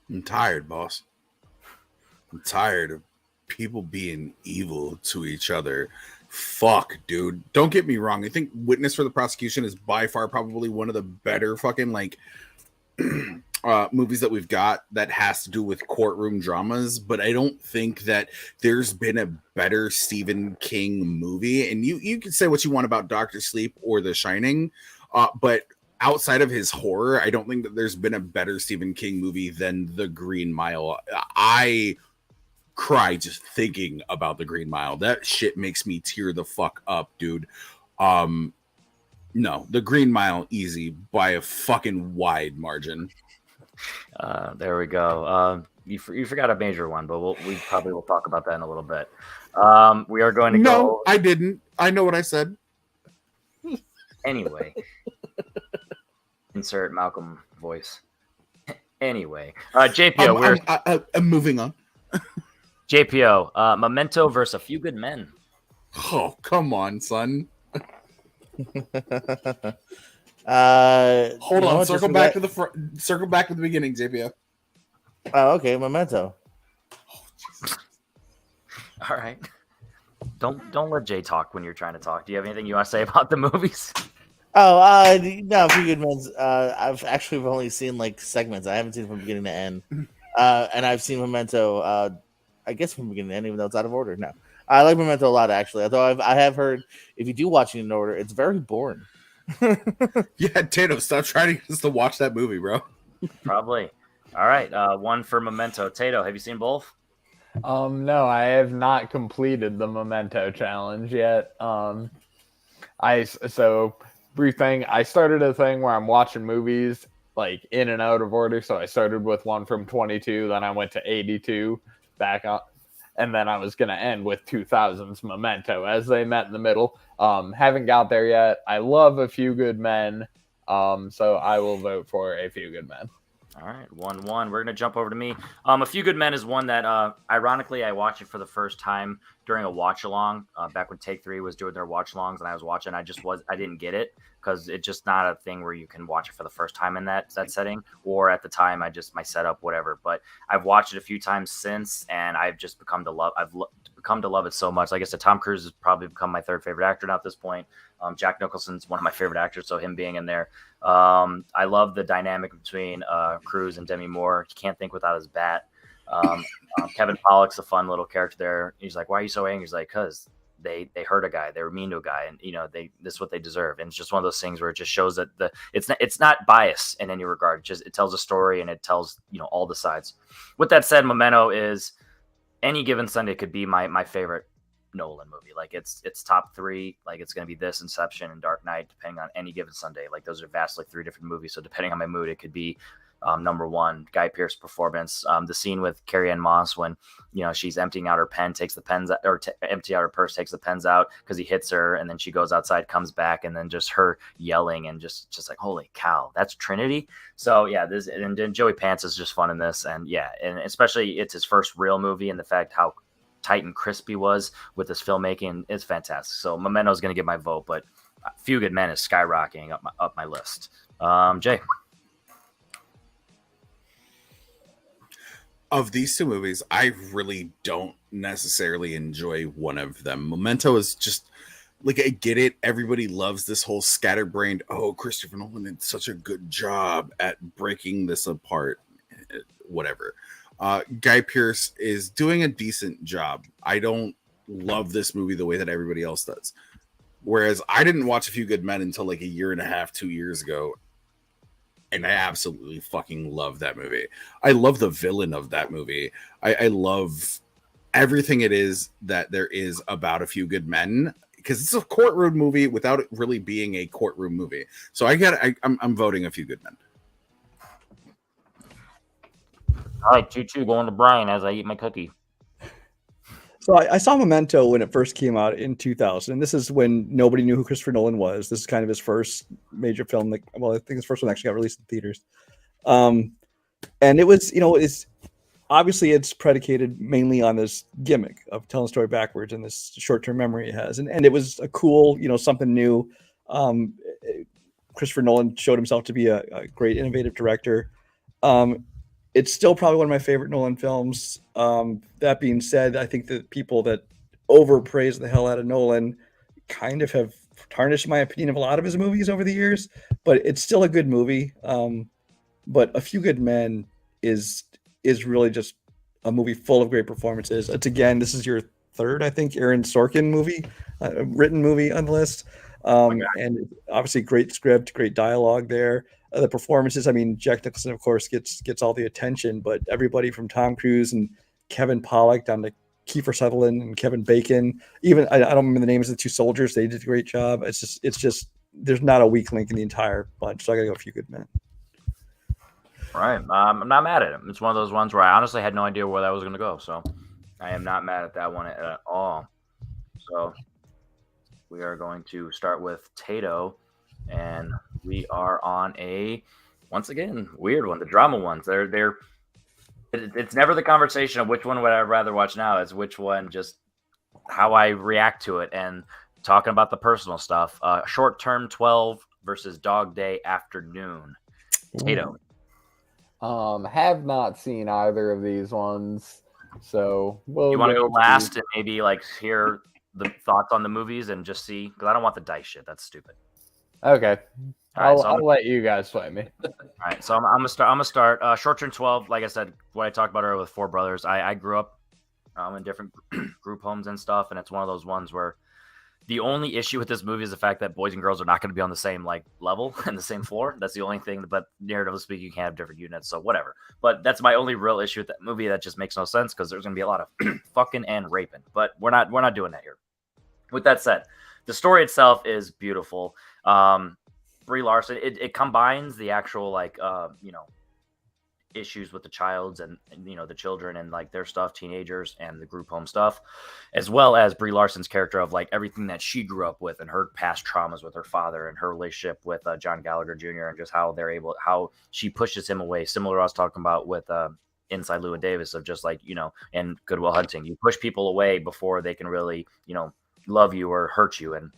I'm tired, boss. I'm tired of people being evil to each other. Fuck, dude. Don't get me wrong. I think Witness for the Prosecution is by far probably one of the better fucking like movies that we've got that has to do with courtroom dramas, but I don't think that there's been a better Stephen King movie. And you can say what you want about Dr. Sleep or The Shining, but outside of his horror, I don't think that there's been a better Stephen King movie than The Green Mile. I cry just thinking about The Green Mile. That shit makes me tear the fuck up, dude. No, The Green Mile, easy by a fucking wide margin. There we go. You forgot a major one, but we probably will talk about that in a little bit. We are going to No, go. I didn't. I know what I said. Anyway. Insert Malcolm voice. Anyway, JPO, I'm moving on. JPO, Memento versus A Few Good Men. Oh, come on, son. Hold on. Circle back to the beginning, JPO. Oh, okay, Memento. All right. Don't let Jay talk when you're trying to talk. Do you have anything you want to say about the movies? Oh, no, Few Good Men's. I've actually only seen like segments. I haven't seen it from beginning to end. And I've seen Memento. I guess from beginning to end, even though it's out of order. No, I like Memento a lot, actually. Although I have heard if you do watch it in order, it's very boring. Yeah, Tato, stop trying to get us to watch that movie, bro. Probably. All right. One for Memento. Tato, have you seen both? No, I have not completed the Memento challenge yet. Brief thing. I started a thing where I'm watching movies like in and out of order. So I started with one from 22, then I went to 82, back up, and then I was gonna end with 2000's Memento as they met in the middle. Haven't got there yet. I love A Few Good Men, so I will vote for A Few Good Men. All right, 1-1. We're gonna jump over to me. A Few Good Men is one that, ironically, I watched it for the first time during a watch along back when Take Three was doing their watch alongs, and I was watching. I didn't get it because it's just not a thing where you can watch it for the first time in that setting. Or at the time, my setup, whatever. But I've watched it a few times since, and I've just become to love. Become to love it so much. Like I said, Tom Cruise has probably become my third favorite actor now at this point. Jack Nicholson's one of my favorite actors, so him being in there. I love the dynamic between Cruise and Demi Moore. You can't think without his bat. Kevin Pollak's a fun little character there. He's like, "Why are you so angry?" He's like, "Cause they hurt a guy. They were mean to a guy, and this is what they deserve." And it's just one of those things where it just shows that it's not bias in any regard. It tells a story and it tells all the sides. With that said, Memento is any given Sunday could be my favorite Nolan movie. Like it's top 3. Like it's going to be this, Inception, and Dark Knight, depending on any given Sunday. Like those are vastly 3 different movies. So depending on my mood, it could be number 1. Guy Pearce performance. The scene with Carrie Ann Moss when she's emptying out her pen, takes the pens out, or empty out her purse, takes the pens out because he hits her, and then she goes outside, comes back, and then just her yelling and just like, holy cow, that's Trinity. So yeah, this and Joey Pants is just fun in this, and yeah, and especially it's his first real movie, and the fact how tight and crispy was with this filmmaking is fantastic. So Memento is going to get my vote, but Few Good Men is skyrocketing up my list. Jay. Of these 2 movies, I really don't necessarily enjoy one of them. Memento is just like, I get it. Everybody loves this whole scatterbrained, oh, Christopher Nolan did such a good job at breaking this apart. Whatever. Guy Pearce is doing a decent job. I don't love this movie the way that everybody else does. Whereas I didn't watch A Few Good Men until like a year and a half, 2 years ago. And I absolutely fucking love that movie. I love the villain of that movie. I love everything it is that there is about A Few Good Men, because it's a courtroom movie without it really being a courtroom movie. So I'm voting A Few Good Men. All right, 2-2 going to Brian as I eat my cookie. So I saw Memento when it first came out in 2000. This is when nobody knew who Christopher Nolan was. This is kind of his first major film. I think his first one actually got released in theaters. And it was, it's obviously it's predicated mainly on this gimmick of telling a story backwards and this short-term memory it has. And it was a cool, something new. Christopher Nolan showed himself to be a great innovative director. It's still probably one of my favorite Nolan films. That being said, I think that people that overpraise the hell out of Nolan kind of have tarnished my opinion of a lot of his movies over the years, but it's still a good movie. But A Few Good Men is really just a movie full of great performances. This is your third, I think, Aaron Sorkin movie, written movie on the list. And obviously great script, great dialogue there. The performances, I mean, Jack Nicholson, of course, gets all the attention, but everybody from Tom Cruise and Kevin Pollak down to Kiefer Sutherland and Kevin Bacon, even I don't remember the names of the 2 soldiers. They did a great job. It's just there's not a weak link in the entire bunch. So I got to go A Few Good Men. Right. I'm not mad at it. It's one of those ones where I honestly had no idea where that was going to go. So I am not mad at that one at all. So we are going to start with Tato, and we are on a, once again, weird one, the drama ones. It's never the conversation of which one would I rather watch now. It's which one, just how I react to it, and talking about the personal stuff. Short Term 12 versus Dog Day Afternoon. Tato. Have not seen either of these ones, so you want to go last and maybe like hear the thoughts on the movies and just see, because I don't want the dice shit. That's stupid. Okay. All right, I'll let you guys fight me. All right, so I'm gonna start. Short Term 12, like I said, what I talked about earlier with 4 brothers. I grew up in different group homes and stuff, and it's one of those ones where the only issue with this movie is the fact that boys and girls are not going to be on the same level and the same floor. That's the only thing. But narratively speaking, you can't have different units, so whatever. But that's my only real issue with that movie. That just makes no sense because there's going to be a lot of fucking and raping. But we're not doing that here. With that said, the story itself is beautiful. Brie Larson, it combines the actual issues with the childs and the children and like their stuff, teenagers, and the group home stuff, as well as Brie Larson's character of like everything that she grew up with and her past traumas with her father and her relationship with John Gallagher Jr. and just how how she pushes him away, similar to what I was talking about with Inside Llewyn Davis of just like, and Good Will Hunting. You push people away before they can really, love you or hurt you. And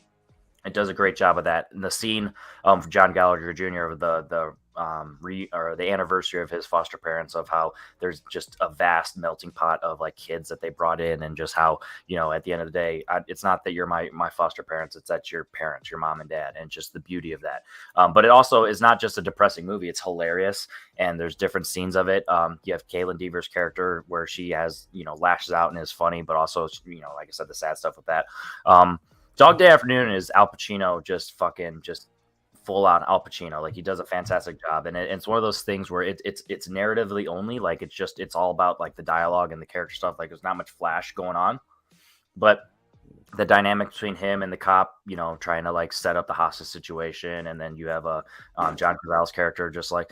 it does a great job of that. And the scene for John Gallagher Jr. of the anniversary of his foster parents, of how there's just a vast melting pot of like kids that they brought in, and just how, at the end of the day, it's not that you're my foster parents, it's that your parents, your mom and dad, and just the beauty of that. But it also is not just a depressing movie, it's hilarious, and there's different scenes of it. You have Caitlin Deaver's character where she has, lashes out and is funny, but also, like I said, the sad stuff with that. Dog Day Afternoon is Al Pacino just full on Al Pacino. Like, he does a fantastic job, and it's one of those things where it's narratively only, like it's all about like the dialogue and the character stuff. Like, there's not much flash going on, but the dynamic between him and the cop, trying to like set up the hostage situation, and then you have John Cazale's character just like,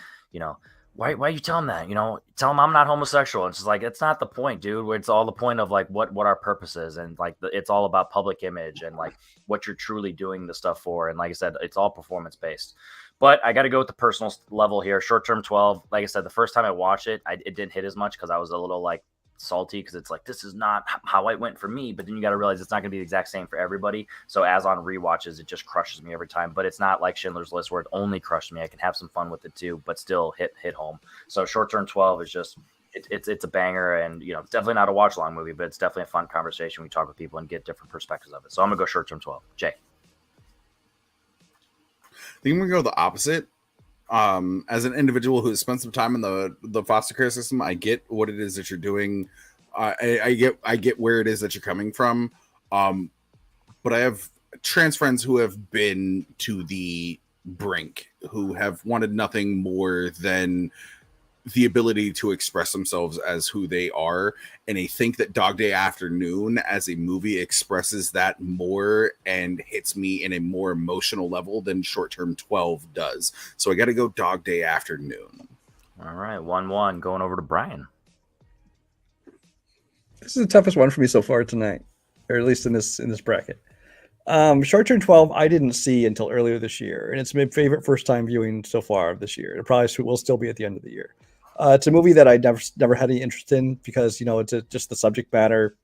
why you tell him that? Tell him I'm not homosexual. And it's just like, it's not the point, dude. It's all the point of like what our purpose is, and like it's all about public image and like what you're truly doing the stuff for. And like I said, it's all performance based. But I got to go with the personal level here. Short Term 12. Like I said, the first time I watched it, it didn't hit as much because I was a little like salty, because it's like, this is not how it went for me. But then you got to realize it's not going to be the exact same for everybody. So as on rewatches, it just crushes me every time. But it's not like Schindler's List where it only crushed me. I can have some fun with it too, but still hit home. So Short Term 12 is just it's a banger, and it's definitely not a watch long movie, but it's definitely a fun conversation. We talk with people and get different perspectives of it. So I'm gonna go Short Term 12. Jay. I think I'm gonna go the opposite. As an individual who has spent some time in the foster care system, I get what it is that you're doing. I get where it is that you're coming from. But I have trans friends who have been to the brink, who have wanted nothing more than the ability to express themselves as who they are. And I think that Dog Day Afternoon as a movie expresses that more and hits me in a more emotional level than Short Term 12 does. So I got to go Dog Day Afternoon. All right. 1-1 going over to Brian. This is the toughest one for me so far tonight, or at least in this bracket. Short Term 12 I didn't see until earlier this year, and it's my favorite first time viewing so far this year. It probably will still be at the end of the year. It's a movie that I never had any interest in because it's just the subject matter,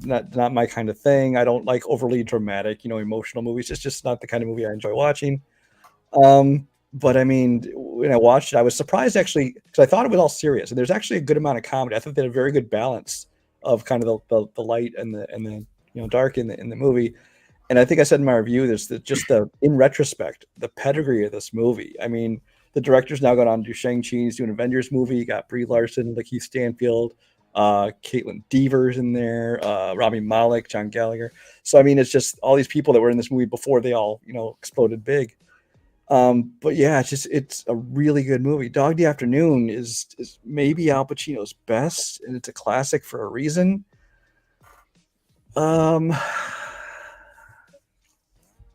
not my kind of thing. I don't like overly dramatic, emotional movies. It's just not the kind of movie I enjoy watching. But I mean, when I watched it, I was surprised actually, because I thought it was all serious, and there's actually a good amount of comedy. I thought they had a very good balance of kind of the light and the dark in the movie. And I think I said in my review, in retrospect, the pedigree of this movie. I mean, the director's now gone on to do Shang-Chi. He's doing an Avengers movie. You got Brie Larson, Lakeith Stanfield, Caitlin Deaver's in there, Rami Malek, John Gallagher. So I mean, it's just all these people that were in this movie before they all exploded big. But yeah, it's a really good movie. Dog Day Afternoon is maybe Al Pacino's best, and it's a classic for a reason.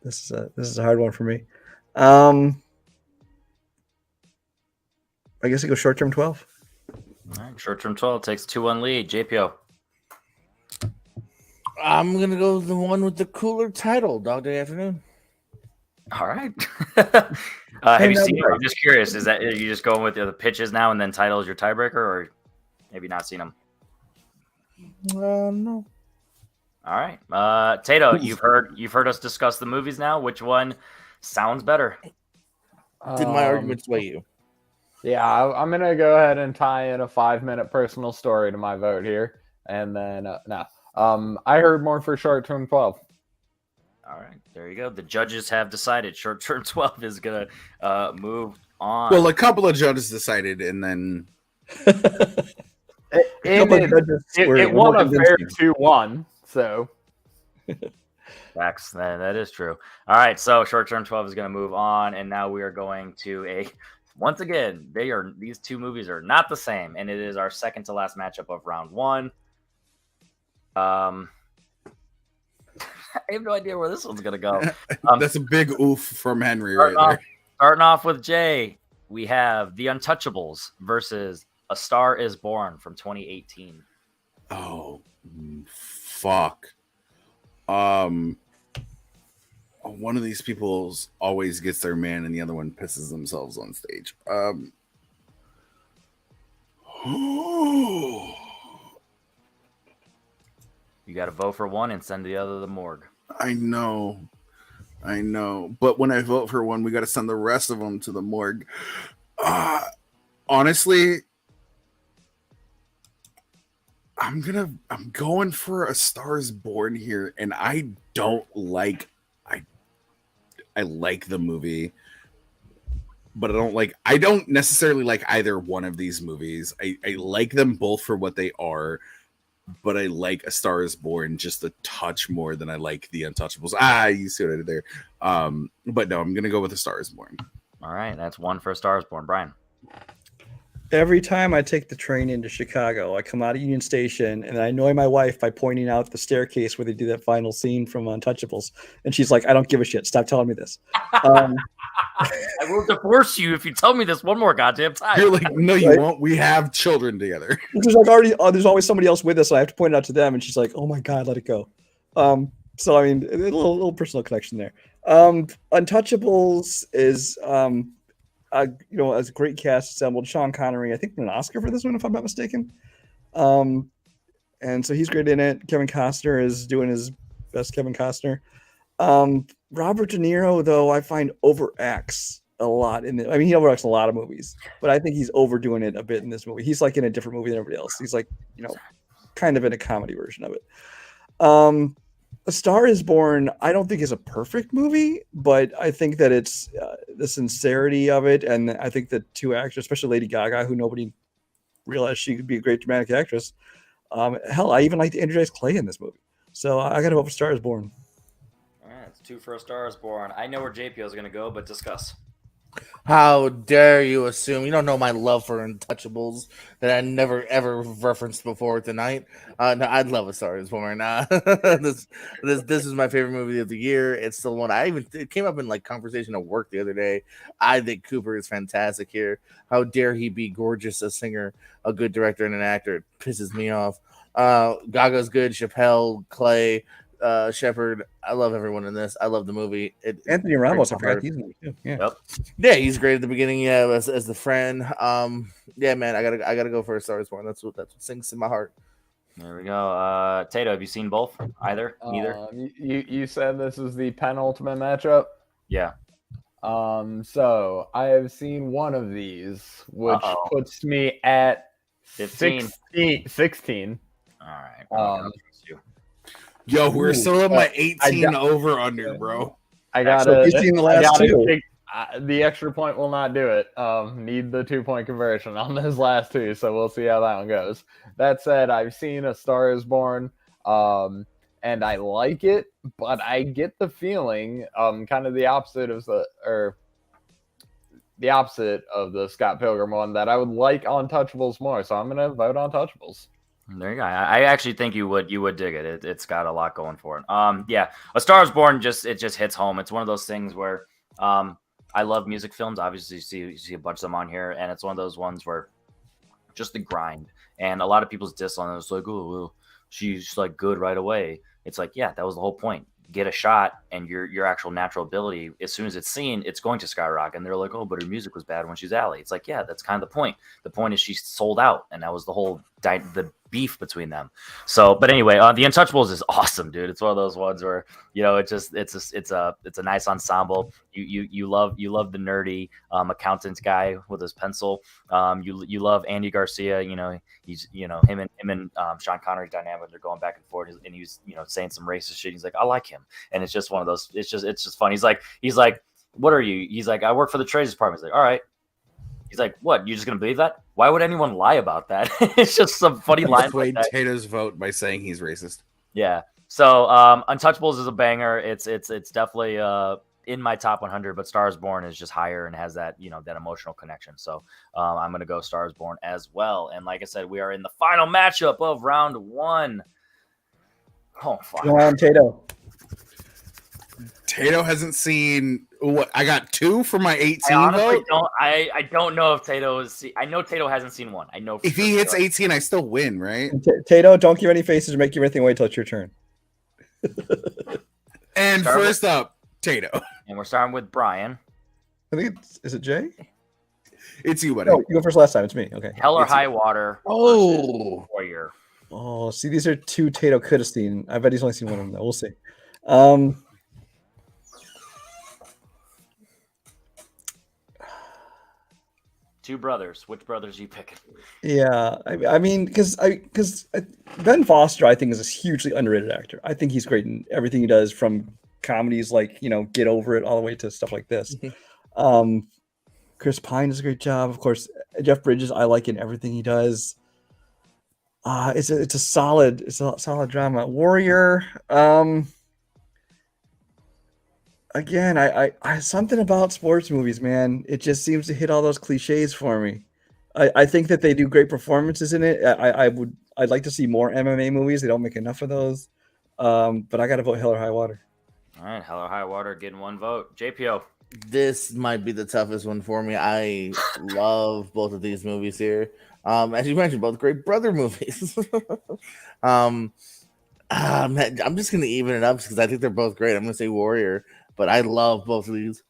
This is a hard one for me. I guess I go Short Term 12. All right, Short Term 12 takes 2-1 lead. JPO. I'm gonna go with the one with the cooler title, Dog Day Afternoon. All right. Have you seen it? I'm just curious. Are you just going with the pitches now and then title is your tiebreaker, or have you not seen them? No. All right. Tato, you've heard us discuss the movies now. Which one sounds better? Did my argument sway you? Yeah, I'm going to go ahead and tie in a 5-minute personal story to my vote here. And then, I heard more for Short Term 12. All right, there you go. The judges have decided Short Term 12 is going to move on. Well, a couple of judges decided, and then... It won a fair 2-1, so... Facts. That is true. All right, so Short Term 12 is going to move on, and now we are going to once again, these two movies are not the same, and it is our second to last matchup of round one. I have no idea where this one's gonna go. That's a big oof from Henry right there. Starting off with Jay, we have The Untouchables versus A Star Is Born from 2018. Oh, fuck. One of these people always gets their man and the other one pisses themselves on stage. You got to vote for one and send the other to the morgue. I know. But when I vote for one, we got to send the rest of them to the morgue. Honestly, I'm going for A Star Is Born here, and I like the movie, but I don't necessarily like either one of these movies. I like them both for what they are, but I like A Star Is Born just a touch more than I like The Untouchables. You see what I did there. But no, I'm gonna go with A Star Is Born. All right, that's one for A Star Is Born. Brian. Every time I take the train into Chicago, I come out of Union Station and I annoy my wife by pointing out the staircase where they do that final scene from Untouchables. And she's like, I don't give a shit. Stop telling me this. I will divorce you if you tell me this one more goddamn time. You're like, no, you won't. We have children together. There's there's always somebody else with us. So I have to point it out to them. And she's like, oh my God, let it go. So, I mean, a little personal connection there. Untouchables is, as a great cast assembled. Sean Connery, I think, won an Oscar for this one, if I'm not mistaken. And so he's great in it. Kevin Costner is doing his best Kevin Costner. Robert De Niro, though, I find overacts a lot in it. I mean, he overacts a lot of movies, but I think he's overdoing it a bit in this movie. He's like in a different movie than everybody else. He's like, kind of in a comedy version of it. A Star Is Born, I don't think is a perfect movie, but I think that it's the sincerity of it, and I think the two actors, especially Lady Gaga, who nobody realized she could be a great dramatic actress. Hell, I even liked Andrew Dice Clay in this movie. So I got to vote for Star Is Born. All right, it's 2 for A Star Is Born. I know where JPO is going to go, but discuss. How dare you assume you don't know my love for Untouchables that I never ever referenced before tonight? No, I'd love A Star Is Born. This is my favorite movie of the year. It's still one it came up in like conversation at work the other day. I think Cooper is fantastic here. How dare he be gorgeous, a singer, a good director, and an actor? It pisses me off. Gaga's good. Chappelle, Clay, Shepard. I love everyone in this. I love the movie. Anthony Ramos, I forgot he's in it too. Yeah. Yep. Yeah, he's great at the beginning. Yeah, as the friend. Yeah, man, I gotta go for A Star Is Born. That's what sings in my heart. There we go. Tato, have you seen both? Either? Neither? You said this is the penultimate matchup. Yeah. So I have seen one of these, which puts me at 15. 16. All right. Yo, we're still at my 18 over under, bro. I got So he's seen the last two. The extra point will not do it. Need the 2-point conversion on those last two, so we'll see how that one goes. That said, I've seen A Star Is Born, and I like it, but I get the feeling, kind of the opposite of the Scott Pilgrim one, that I would like Untouchables more. So I'm gonna vote Untouchables. There you go. I actually think you would dig it. It's got a lot going for it. Yeah, A Star Is Born just hits home. It's one of those things where I love music films. Obviously, you see a bunch of them on here, and it's one of those ones where just the grind. And a lot of people's diss on it. It's like, oh, well, she's like good right away. It's like, yeah, that was the whole point. Get a shot, and your actual natural ability, as soon as it's seen, it's going to skyrocket. And they're like, oh, but her music was bad when she's Allie. It's like, yeah, that's kind of the point. The point is she's sold out, and that was the whole the beef between them. So, but anyway, The Untouchables is awesome, dude. It's one of those ones where it's a nice ensemble. You love the nerdy accountant guy with his pencil. You love Andy Garcia. He's him and Sean Connery dynamic. They're going back and forth, and he's saying some racist shit. He's like, I like him, and it's just one of those. It's just fun. He's like, what are you? He's like, I work for the Treasury Department. He's like, all right. He's like, what? You just gonna believe that? Why would anyone lie about that? It's just some funny line. Swayed Tato's vote by saying he's racist. Yeah. So Untouchables is a banger. It's definitely in my top 100, but Star Is Born is just higher and has that that emotional connection. So I'm gonna go Star Is Born as well. And like I said, we are in the final matchup of round 1. Oh fuck. Go on, Tato. Tato hasn't seen what I got 2 for my 18 vote. I don't know if Tato is. I know Tato hasn't seen one. I know if he hits 18, I still win, right? Tato, don't give any faces or make you anything. Wait till it's your turn. And first up, Tato. And we're starting with Brian. I think is it Jay? It's you, buddy. No, you go first last time. It's me. Okay. Hell or It's- High Water. Oh, Warrior. Oh, see, these are two Tato could have seen. I bet he's only seen one of them. Though. We'll see. Um, Two brothers. Which brothers are you picking? yeah, I mean, because Ben Foster, I think, is a hugely underrated actor. I think he's great in everything he does, from comedies like Get Over It all the way to stuff like this. Chris Pine does a great job, of course. Jeff Bridges, I like in everything he does. It's a solid drama. Warrior. Again, I something about sports movies, man. It just seems to hit all those cliches for me. I think that they do great performances in it. I'd like to see more MMA movies. They don't make enough of those. But I got to vote Hell or High Water. All right, Hell or High Water getting one vote. JPO. this might be the toughest one for me. I love both of these movies here. As you mentioned, both great brother movies. Man, I'm just gonna even it up because I think they're both great. I'm gonna say Warrior, but I love both of these.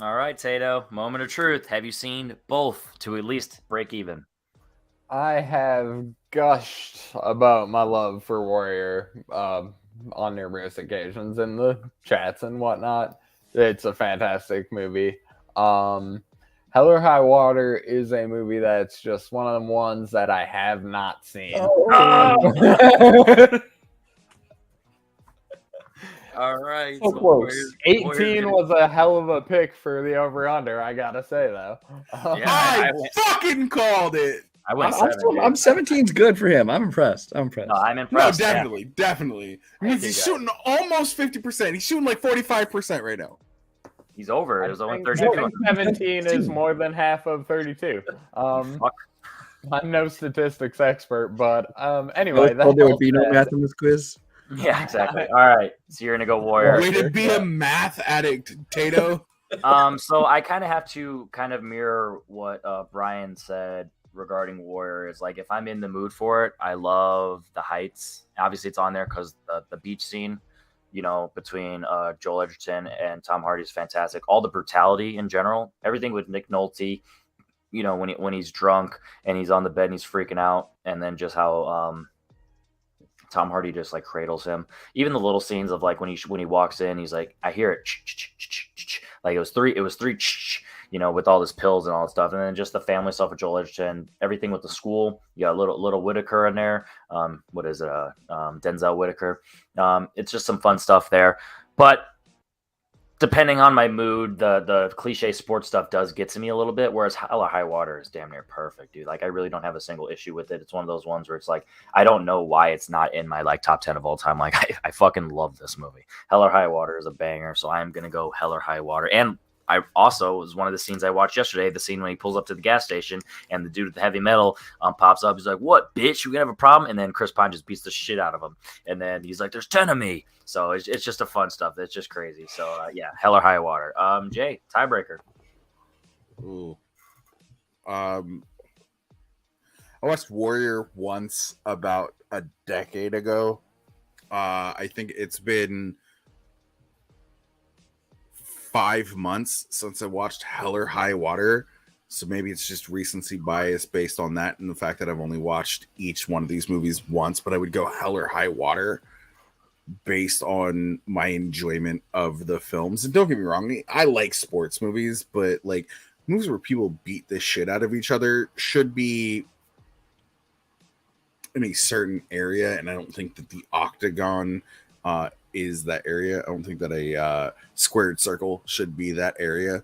All right, Tato. Moment of truth. Have you seen both to at least break even? I have gushed about my love for Warrior on numerous occasions in the chats and whatnot. It's a fantastic movie. Hell or High Water is a movie that's just one of them ones that I have not seen. All right. So close. 18 was a hell of a pick for the over-under, I gotta say, though. Yeah. I fucking called it. I went I'm 17's good for him. I'm impressed. No, I'm No, impressed. definitely. I mean, he's shooting almost 50%. He's shooting like 45% right now. He's over. It was I only think 32. 17 is more than half of 32. Fuck. I'm no statistics expert, but anyway, Well, there would be no said, math in this quiz. Yeah, exactly. All right. So you're gonna go Warrior. Way to be a math addict, Tato. So I kind of have to kind of mirror what Brian said regarding Warrior. Is like, if I'm in the mood for it, I love The Heights. Obviously, it's on there because the beach scene, between Joel Edgerton and Tom Hardy is fantastic. All the brutality in general, everything with Nick Nolte, when he's drunk and he's on the bed and he's freaking out, and then just how Tom Hardy just like cradles him. Even the little scenes of like when he walks in, he's like, I hear it, like it was three, with all his pills and all that stuff, and then just the family stuff with Joel Edgerton, everything with the school. You got little Whitaker in there. What is it? Denzel Whitaker. It's just some fun stuff there, but depending on my mood, the cliche sports stuff does get to me a little bit, whereas Hell or High Water is damn near perfect, dude. Like, I really don't have a single issue with it. It's one of those ones where it's like, I don't know why it's not in my like top 10 of all time. Like, I fucking love this movie. Hell or High Water is a banger, so I'm gonna go Hell or High Water. And I also, was one of the scenes I watched yesterday, the scene when he pulls up to the gas station and the dude with the heavy metal pops up. He's like, what, bitch, you gonna have a problem? And then Chris Pine just beats the shit out of him. And then he's like, there's 10 of me. So it's just a fun stuff. It's just crazy. So yeah, Hell or High Water. Jay, tiebreaker. Ooh. I watched Warrior once about a decade ago. I think it's been 5 months since I watched Hell or High Water. So maybe it's just recency bias based on that and the fact that I've only watched each one of these movies once, but I would go Hell or High Water based on my enjoyment of the films. And don't get me wrong, I like sports movies, but like movies where people beat the shit out of each other should be in a certain area, and I don't think that the octagon is that area. I don't think that a squared circle should be that area.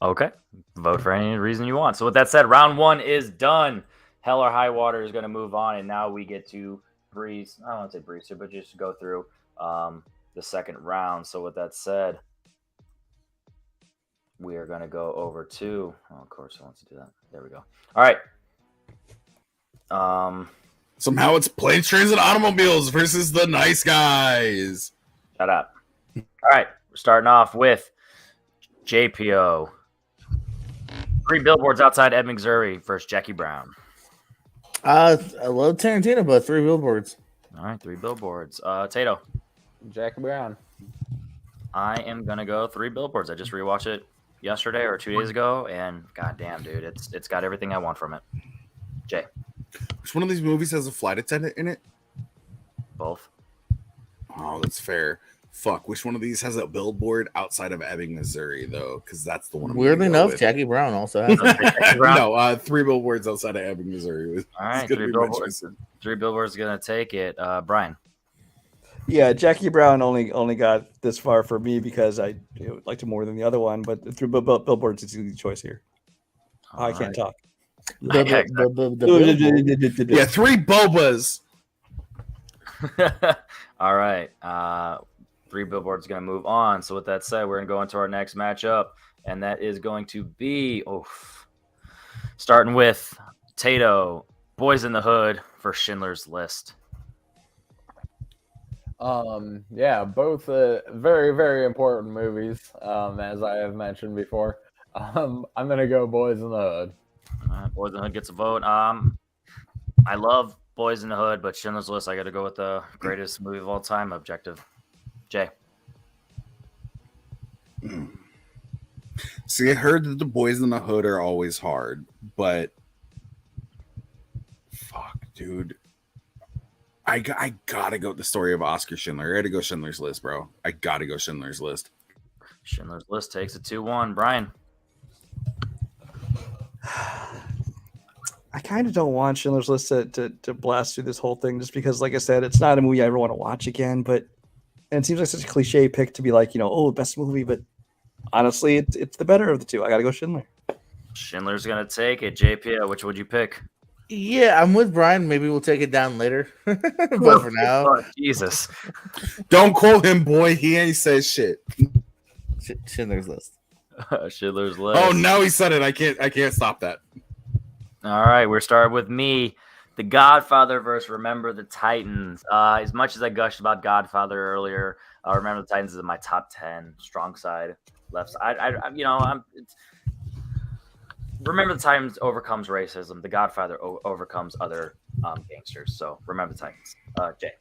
Okay. Vote for any reason you want. So with that said, round one is done. Hell or High Water is going to move on, and now we get to breeze. I don't want to say breeze, but just go through the second round. So with that said, we are going to go over to. Oh, of course, I want to do that. There we go. All right. Somehow it's planes, trains, and automobiles versus the nice guys. Shut up. All right. We're starting off with JPO. 3 Billboards Outside Ebbing, Missouri versus Jackie Brown. I love Tarantino, but 3 Billboards. All right, 3 Billboards. Tato. Jackie Brown. I am going to go 3 Billboards. I just rewatched it yesterday or 2 days ago, and goddamn, dude, it's got everything I want from it. Jay, Which one of these movies has a flight attendant in it? both. Oh, that's fair. Fuck, which one of these has a billboard outside of Ebbing, Missouri, though? Because that's the one. I'm Weirdly gonna go enough, with. Jackie Brown also has. No, 3 billboards outside of Ebbing, Missouri. All right, It's gonna 3 be my billboards. choice. 3 billboards gonna take it. Brian. Yeah, Jackie Brown only got this far for me because I liked it more than the other one. But through billboards, it's the easy choice here. Oh, I can't talk. The billboard. Yeah, 3 bobas. All right. 3 billboards going to move on. So with that said, we're going to go into our next matchup, and that is going to be starting with Tato, Boys in the Hood for Schindler's List. Yeah, both very, very important movies, as I have mentioned before. I'm gonna go Boys in the Hood. All right, Boys in the Hood gets a vote. I love Boys in the Hood, but Schindler's List, I got to go with the greatest movie of all time, Objective. Jay. See, I heard that the Boys in the Hood are always hard, but fuck, dude. I gotta go with the story of Oscar Schindler. I gotta go Schindler's List, bro. I gotta go Schindler's List. Schindler's List takes it 2-1. Brian. I kind of don't want Schindler's List to blast through this whole thing just because, like I said, it's not a movie I ever want to watch again. But and it seems like such a cliche pick to be like, best movie. But honestly, it's the better of the two. I got to go Schindler. Schindler's going to take it. JP, which would you pick? Yeah, I'm with Brian. Maybe we'll take it down later. But for now, Oh, Jesus. Don't quote him, boy. He ain't said shit. Schindler's List. Schindler's List. Oh, now he said it. I can't stop that. All right, we're starting with me. The Godfather versus Remember the Titans. As much as I gushed about Godfather earlier, Remember the Titans is in my top 10. Strong side, left side. Remember the Titans overcomes racism. The Godfather overcomes other gangsters. So Remember the Titans. Jay.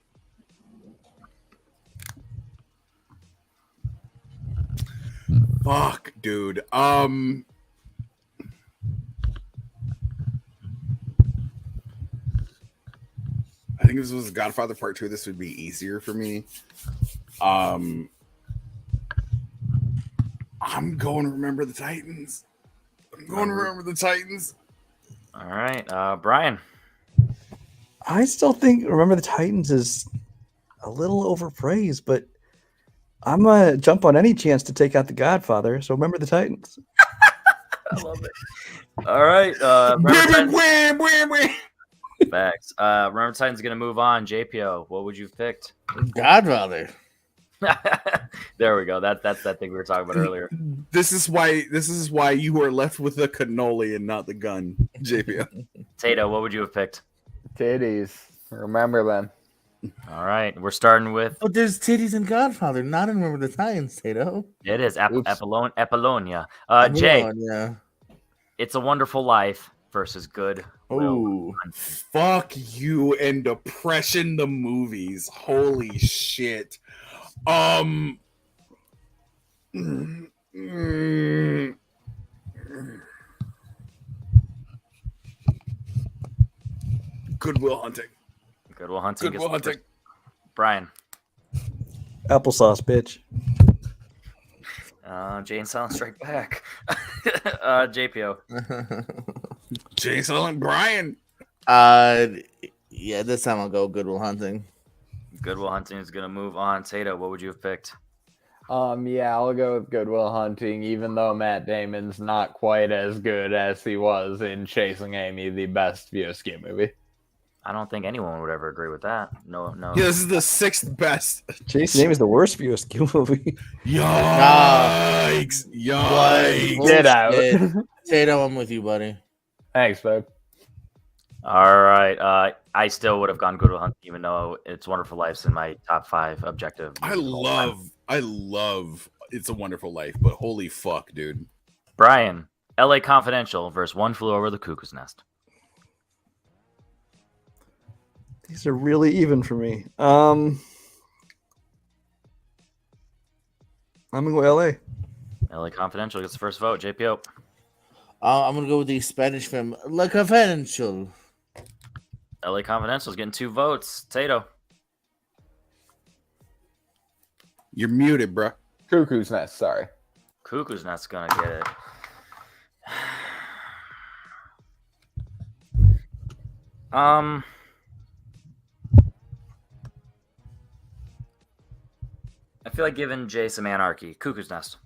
Fuck, dude. I think if this was Godfather Part 2, this would be easier for me. I'm going to Remember the Titans. I'm going to Remember the Titans. All right, Brian. I still think Remember the Titans is a little overpraised, but I'm gonna jump on any chance to take out the Godfather. So Remember the Titans. I love it. All right, Wham, wham, wham. facts. Remember the Titans going to move on. JPO, what would you have picked? Godfather. There we go. That's that thing we were talking about earlier. This is why you are left with the cannoli and not the gun, JP. Tato, what would you have picked? Titties. Remember them. All right, we're starting with But there's titties in Godfather, not in Remember the Titans, Tato. it is Oops. Apollonia. Come Jay, on, yeah. It's a Wonderful Life versus Good Will. Ooh. Fuck you and Depression the movies. Holy shit. Good Will Hunting. Good Will Hunting. Good Will Hunting. Brian. Applesauce, bitch. Jane Silent Strike Back. JPO. Jay Silent Brian. Yeah, this time I'll go Good Will Hunting. Good Will Hunting is going to move on. Tato, what would you have picked? Yeah, I'll go with Good Will Hunting, even though Matt Damon's not quite as good as he was in Chasing Amy, the best VSQ movie. I don't think anyone would ever agree with that. No. Yeah, this is the 6th best. Jason's Name is the worst VSQ movie. Yikes. Yikes. Get out. Tato, I'm with you, buddy. Thanks, babe. All right. I still would have gone Good Will Hunting, even though It's Wonderful Life's in my top 5 objective. I love It's a Wonderful Life, but holy fuck, dude. Brian, LA Confidential versus One Flew Over the Cuckoo's Nest. These are really even for me. I'm gonna go LA. LA Confidential gets the first vote. JPO. I'm gonna go with the Spanish film La Confidential. LA Confidential is getting 2 votes. Tato. You're muted, bro. Cuckoo's Nest. Sorry. Cuckoo's Nest gonna get it. I feel like giving Jay some anarchy. Cuckoo's Nest.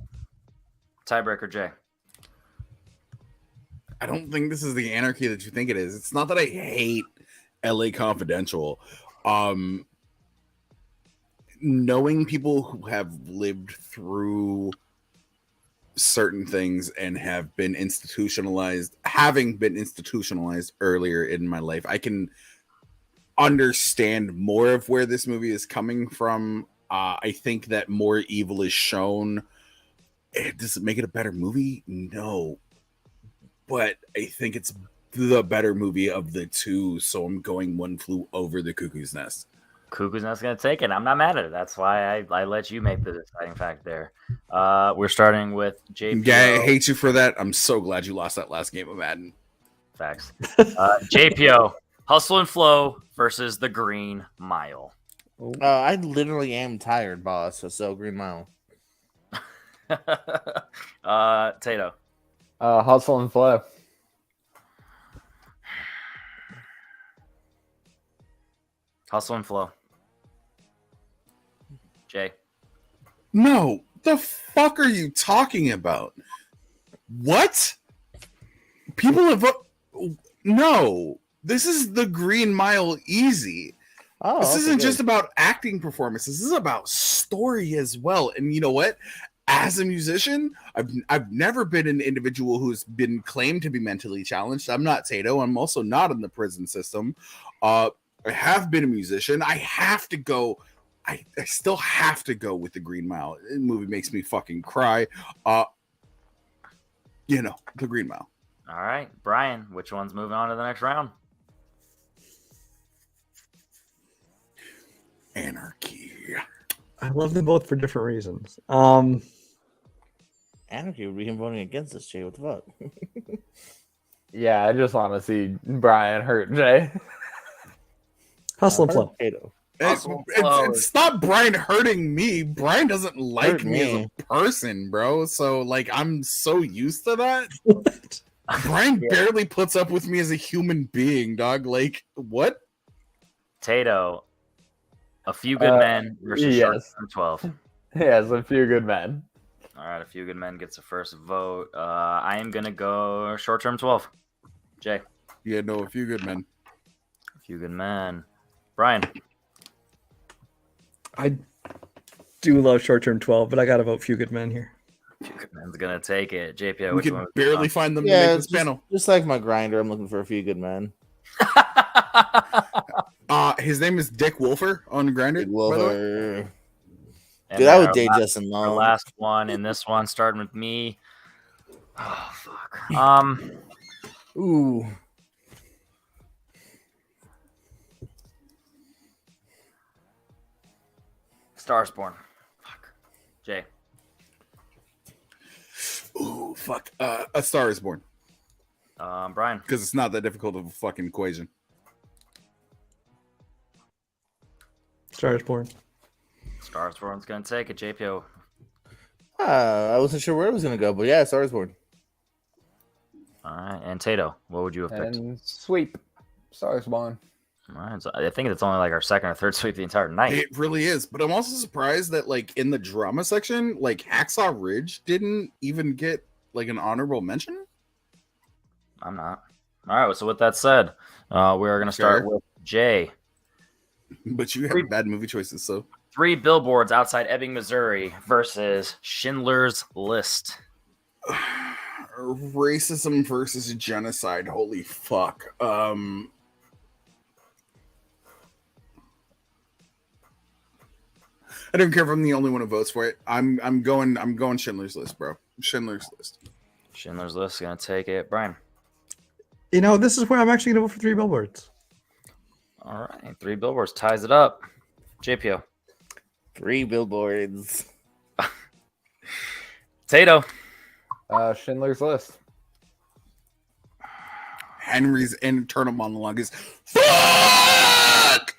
Tiebreaker, Jay. I don't think this is the anarchy that you think it is. It's not that I hate LA Confidential. Knowing people who have lived through certain things and have been institutionalized, having been institutionalized earlier in my life, I can understand more of where this movie is coming from. I think that more evil is shown. Does it make it a better movie? No. But I think it's the better movie of the two, so I'm going One Flew Over the Cuckoo's Nest. Cuckoo's Nest gonna take it. I'm not mad at it. That's why I let you make the deciding fact there. We're starting with JPO. Yeah, I hate you for that. I'm so glad you lost that last game of Madden. Facts. JPO, Hustle and Flow versus The Green Mile. I literally am tired, boss. So Green Mile. Tato. Hustle and Flow. Hustle and Flow. Jay. No, the fuck are you talking about? What? People have no. This is The Green Mile easy. Oh, This okay, isn't good. just about acting performances. This is about story as well. And you know what? As a musician, I've never been an individual who's been claimed to be mentally challenged. I'm not Tato. I'm also not in the prison system. I have been a musician. I have to go. I still have to go with The Green Mile. The movie makes me fucking cry. The Green Mile. All right. Brian, which one's moving on to the next round? Anarchy. I love them both for different reasons. Anarchy would be him voting against this, Jay. What the fuck? Yeah, I just want to see Brian hurt Jay. Hustle and Flow. Tato. It's not Brian hurting me. Brian doesn't like Hurt me as me. a person, bro. So like I'm so used to that. Brian barely puts up with me as a human being, dog. Like what? Tato. A Few Good Men versus yes. Short Term 12. Yes, A Few Good Men. All right. A Few Good Men gets the first vote. I am going to go Short Term 12. Jay. Yeah, no, A Few Good Men. A Few Good Men. Brian. I do love Short Term 12, but I got to vote Few Good Men here. Few Good Men's going to take it. JPO, We which can one? barely find them to Yeah, make it's this panel. just like my grinder. I'm looking for a few good men. His name is Dick Wolfer on Grindr. Big by the way. Wolfer. And Dude, I then would our date last- Justin Our Long. last one, and this one starting with me. Oh, fuck. Ooh. Stars Born. Fuck. Jay. Ooh, fuck. A Star is Born. Brian. Because it's not that difficult of a fucking equation. Star is Born. Stars Born's going to take it. JPO. I wasn't sure where it was gonna go, but yeah, Star is Born. All right. And Tato, what would you have picked? And Sweep. Stars Born. All right. So I think it's only like our second or third sweep the entire night. It really is. But I'm also surprised that like in the drama section, like Hacksaw Ridge didn't even get like an honorable mention. I'm not. All right. So with that said, we're going to start Sure. with Jay. But you have bad movie choices, so 3 Billboards Outside Ebbing, Missouri versus Schindler's List. racism versus genocide. Holy fuck. I don't care if I'm the only one who votes for it. I'm going Schindler's List, bro. Schindler's List. Schindler's List is going to take it. Brian. You know, this is where I'm actually going to vote for 3 Billboards. All right. 3 Billboards ties it up. JPO. 3 billboards. Tato. Schindler's List. Henry's internal monologue is fuck.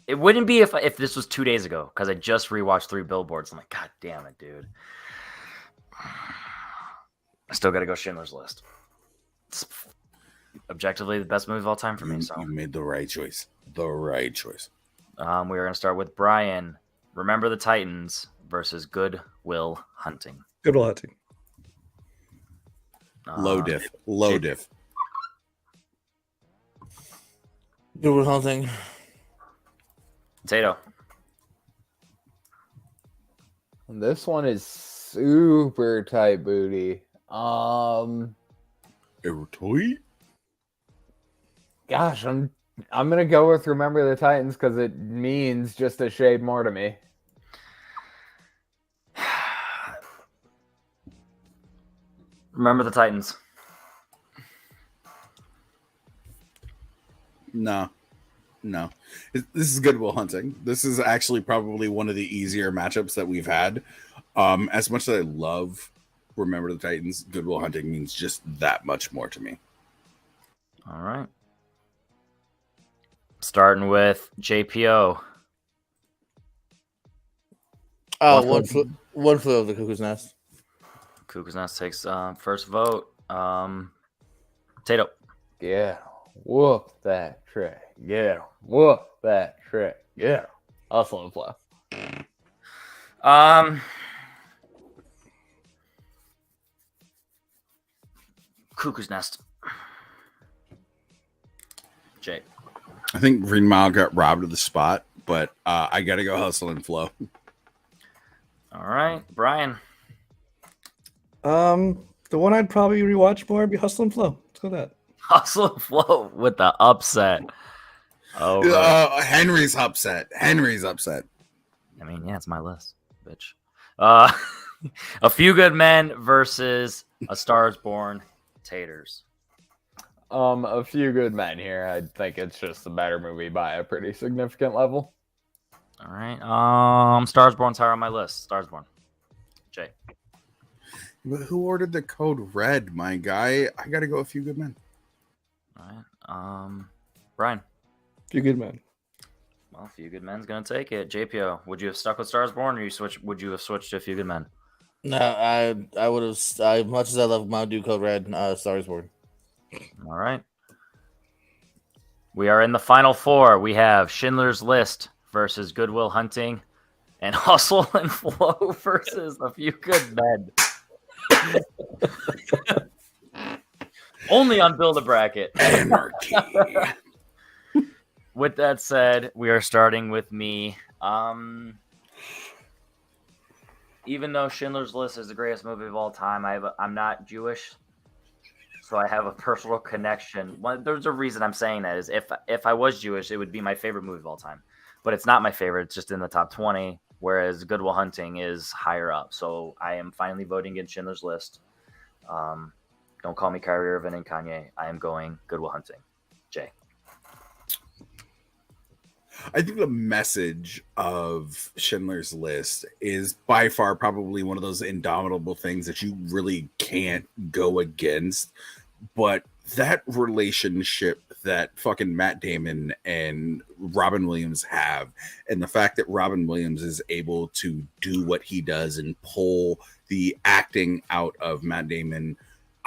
It wouldn't be if this was 2 days ago, because I just rewatched 3 Billboards. I'm like, God damn it, dude. I still got to go Schindler's List. It's objectively the best movie of all time for me. So You made the right choice. The right choice. we are going to start with Brian. Remember the Titans versus Good Will Hunting. Good Will Hunting. Low diff. Low Jake. diff. Good Will Hunting. Tato. This one is super tight booty. Airtight? Gosh, I'm gonna go with Remember the Titans because it means just a shade more to me. Remember the Titans. No. This is Good Will Hunting. This is actually probably one of the easier matchups that we've had. As much as I love Remember the Titans, Good Will Hunting means just that much more to me. All right. Starting with JPO. Oh, one flew over the cuckoo's nest. Cuckoo's Nest takes first vote. Tato. Yeah, whoop that trick. Yeah, whoop that trick. Yeah, hustle and flow. Cuckoo's Nest. Jay. I think Green Mile got robbed of the spot, but I got to go Hustle and Flow. All right, Brian. The one I'd probably rewatch more would be Hustle and Flow. Let's go with that. Hustle and Flow with the upset. Oh, Henry's upset. I mean, yeah, it's my list, bitch. A Few Good Men versus A Star Is Born. Taters. A Few Good Men here. I think it's just a better movie by a pretty significant level. All right. Stars Born's higher on my list. Stars Born. Jay. But who ordered the code red, my guy? I got to go A Few Good Men. All right. Brian. Few Good Men. Well, A Few Good Men's gonna take it. JPO. Would you have stuck with Stars Born, or would you have switched to A Few Good Men? No, I would have. As much as I love Mountain Dew Code Red, Star is Born. All right. We are in the final four. We have Schindler's List versus Good Will Hunting, and Hustle and Flow versus A Few Good Men. Only on Build a Bracket. Anarchy. With that said, we are starting with me. Even though Schindler's List is the greatest movie of all time, I'm not Jewish, so I have a personal connection. There's a reason I'm saying that is if I was Jewish, it would be my favorite movie of all time. But it's not my favorite. It's just in the top 20, whereas Good Will Hunting is higher up. So I am finally voting against Schindler's List. Don't call me Kyrie Irving and Kanye. I am going Good Will Hunting. Jay. I think the message of Schindler's List is by far probably one of those indomitable things that you really can't go against. But that relationship that fucking Matt Damon and Robin Williams have, and the fact that Robin Williams is able to do what he does and pull the acting out of Matt Damon,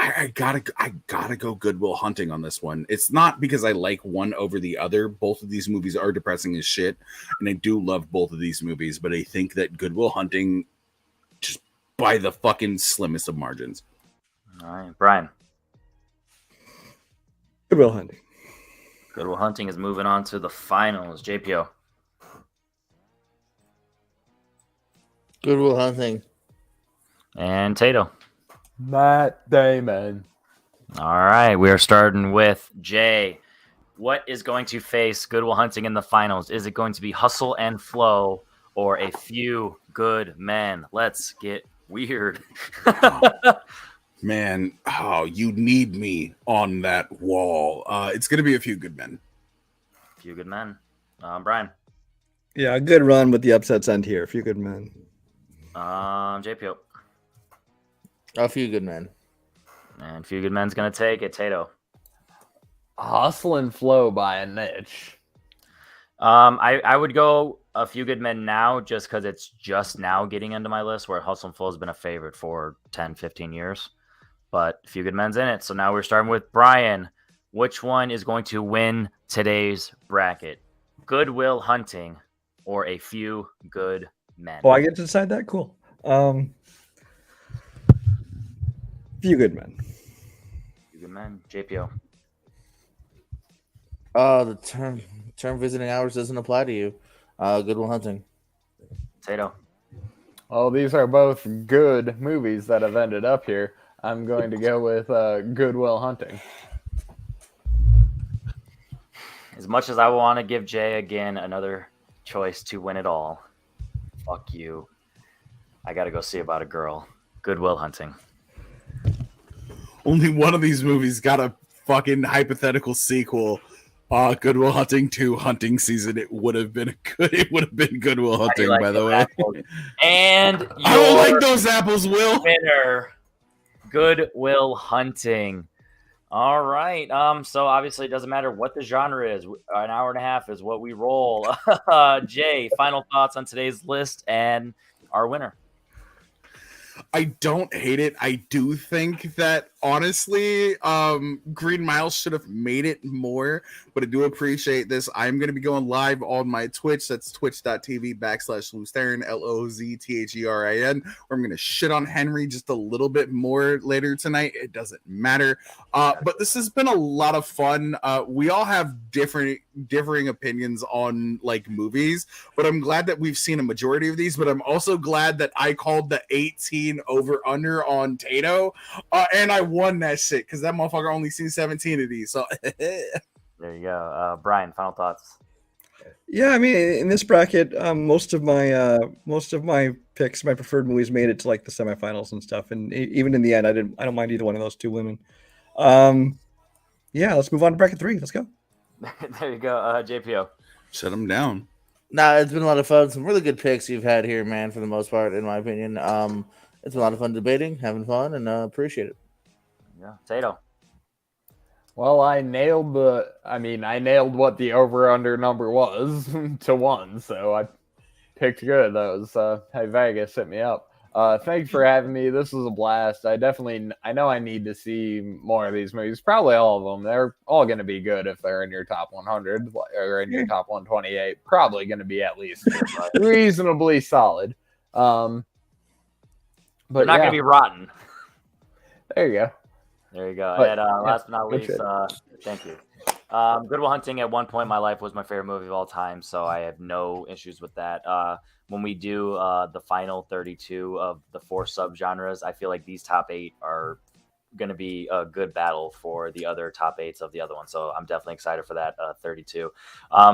I gotta go Good Will Hunting on this one. It's not because I like one over the other. Both of these movies are depressing as shit, and I do love both of these movies, but I think that Good Will Hunting just by the fucking slimmest of margins. All right, Brian. Good Will Hunting. Good Will Hunting is moving on to the finals. JPO. Good Will Hunting. And Tato. Matt Damon. All right, we are starting with Jay. What is going to face Good Will Hunting in the finals? Is it going to be Hustle and Flow or A Few Good Men? Let's get weird. Man, you need me on that wall. It's gonna be A Few Good Men. Few Good Men. Brian. Yeah, a good run, but the upsets end here. A Few Good Men. JPO. A Few Good Men. And Few Good Men's gonna take it. Tato. Hustle and Flow by a niche. I would go A Few Good Men now just because it's just now getting into my list where Hustle and Flow has been a favorite for 10, 15 years. But A Few Good Men's in it. So now we're starting with Brian. Which one is going to win today's bracket? Good Will Hunting or A Few Good Men? Oh, I get to decide that? Cool. Few Good Men. Few Good Men. JPO. The term visiting hours doesn't apply to you. Good Will Hunting. Tato. Well, these are both good movies that have ended up here. I'm going to go with Good Will Hunting. As much as I want to give Jay again another choice to win it all, fuck you. I got to go see About a Girl. Good Will Hunting. Only one of these movies got a fucking hypothetical sequel. Good Will Hunting 2 Hunting Season. It would have been good. It would have been Good Will Hunting, like by the way. apples? And I don't your like those apples, Will. winner, Good Will Hunting. All right. So obviously it doesn't matter what the genre is. An hour and a half is what we roll. Jay, final thoughts on today's list and our winner. I don't hate it. I do think that honestly, Green Mile should have made it more, but I do appreciate this. I'm going to be going live on my Twitch. That's twitch.tv/Luztherin, LOZTHERIN, where I'm going to shit on Henry just a little bit more later tonight. It doesn't matter. But this has been a lot of fun. We all have differing opinions on like movies, but I'm glad that we've seen a majority of these, but I'm also glad that I called the 18 over under on Tato, and I won that shit because that motherfucker only seen 17 of these. So There you go. Brian, final thoughts. Yeah, I mean, in this bracket, most of my picks, my preferred movies, made it to like the semifinals and stuff. And even in the end, I don't mind either one of those two women. Yeah, let's move on to bracket 3. Let's go. There you go. JPO. shut him down. Nah, it's been a lot of fun. Some really good picks you've had here, man, for the most part, in my opinion. It's been a lot of fun debating, having fun, and appreciate it. Yeah. Tato. Well, I nailed what the over-under number was to 1, so I picked good. That was, hey, Vegas, hit me up. Thanks for having me. This was a blast. I know I need to see more of these movies. Probably all of them. They're all going to be good if they're in your top 100 or in your top 128. Probably going to be at least reasonably solid. But They're not going to be rotten. There you go. There you go. But, And last but not good least, shit. thank you. Good Will Hunting at one point in my life was my favorite movie of all time, so I have no issues with that. When we do the final 32 of the 4 subgenres, I feel like these top 8 are going to be a good battle for the other top 8s of the other one. So I'm definitely excited for that 32.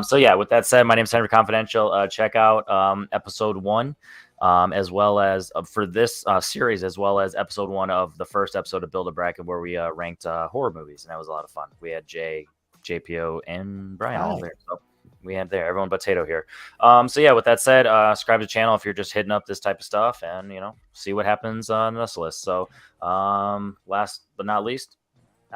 So yeah, with that said, my name is Henry Confidential. Check out episode 1. As well as for this series, as well as episode 1 of the first episode of Build a Bracket, where we ranked horror movies, and that was a lot of fun. We had Jay, JPO, and Brian all there. So we had everyone but Tato here. So yeah, with that said, subscribe to the channel if you're just hitting up this type of stuff, and see what happens on this list. So last but not least,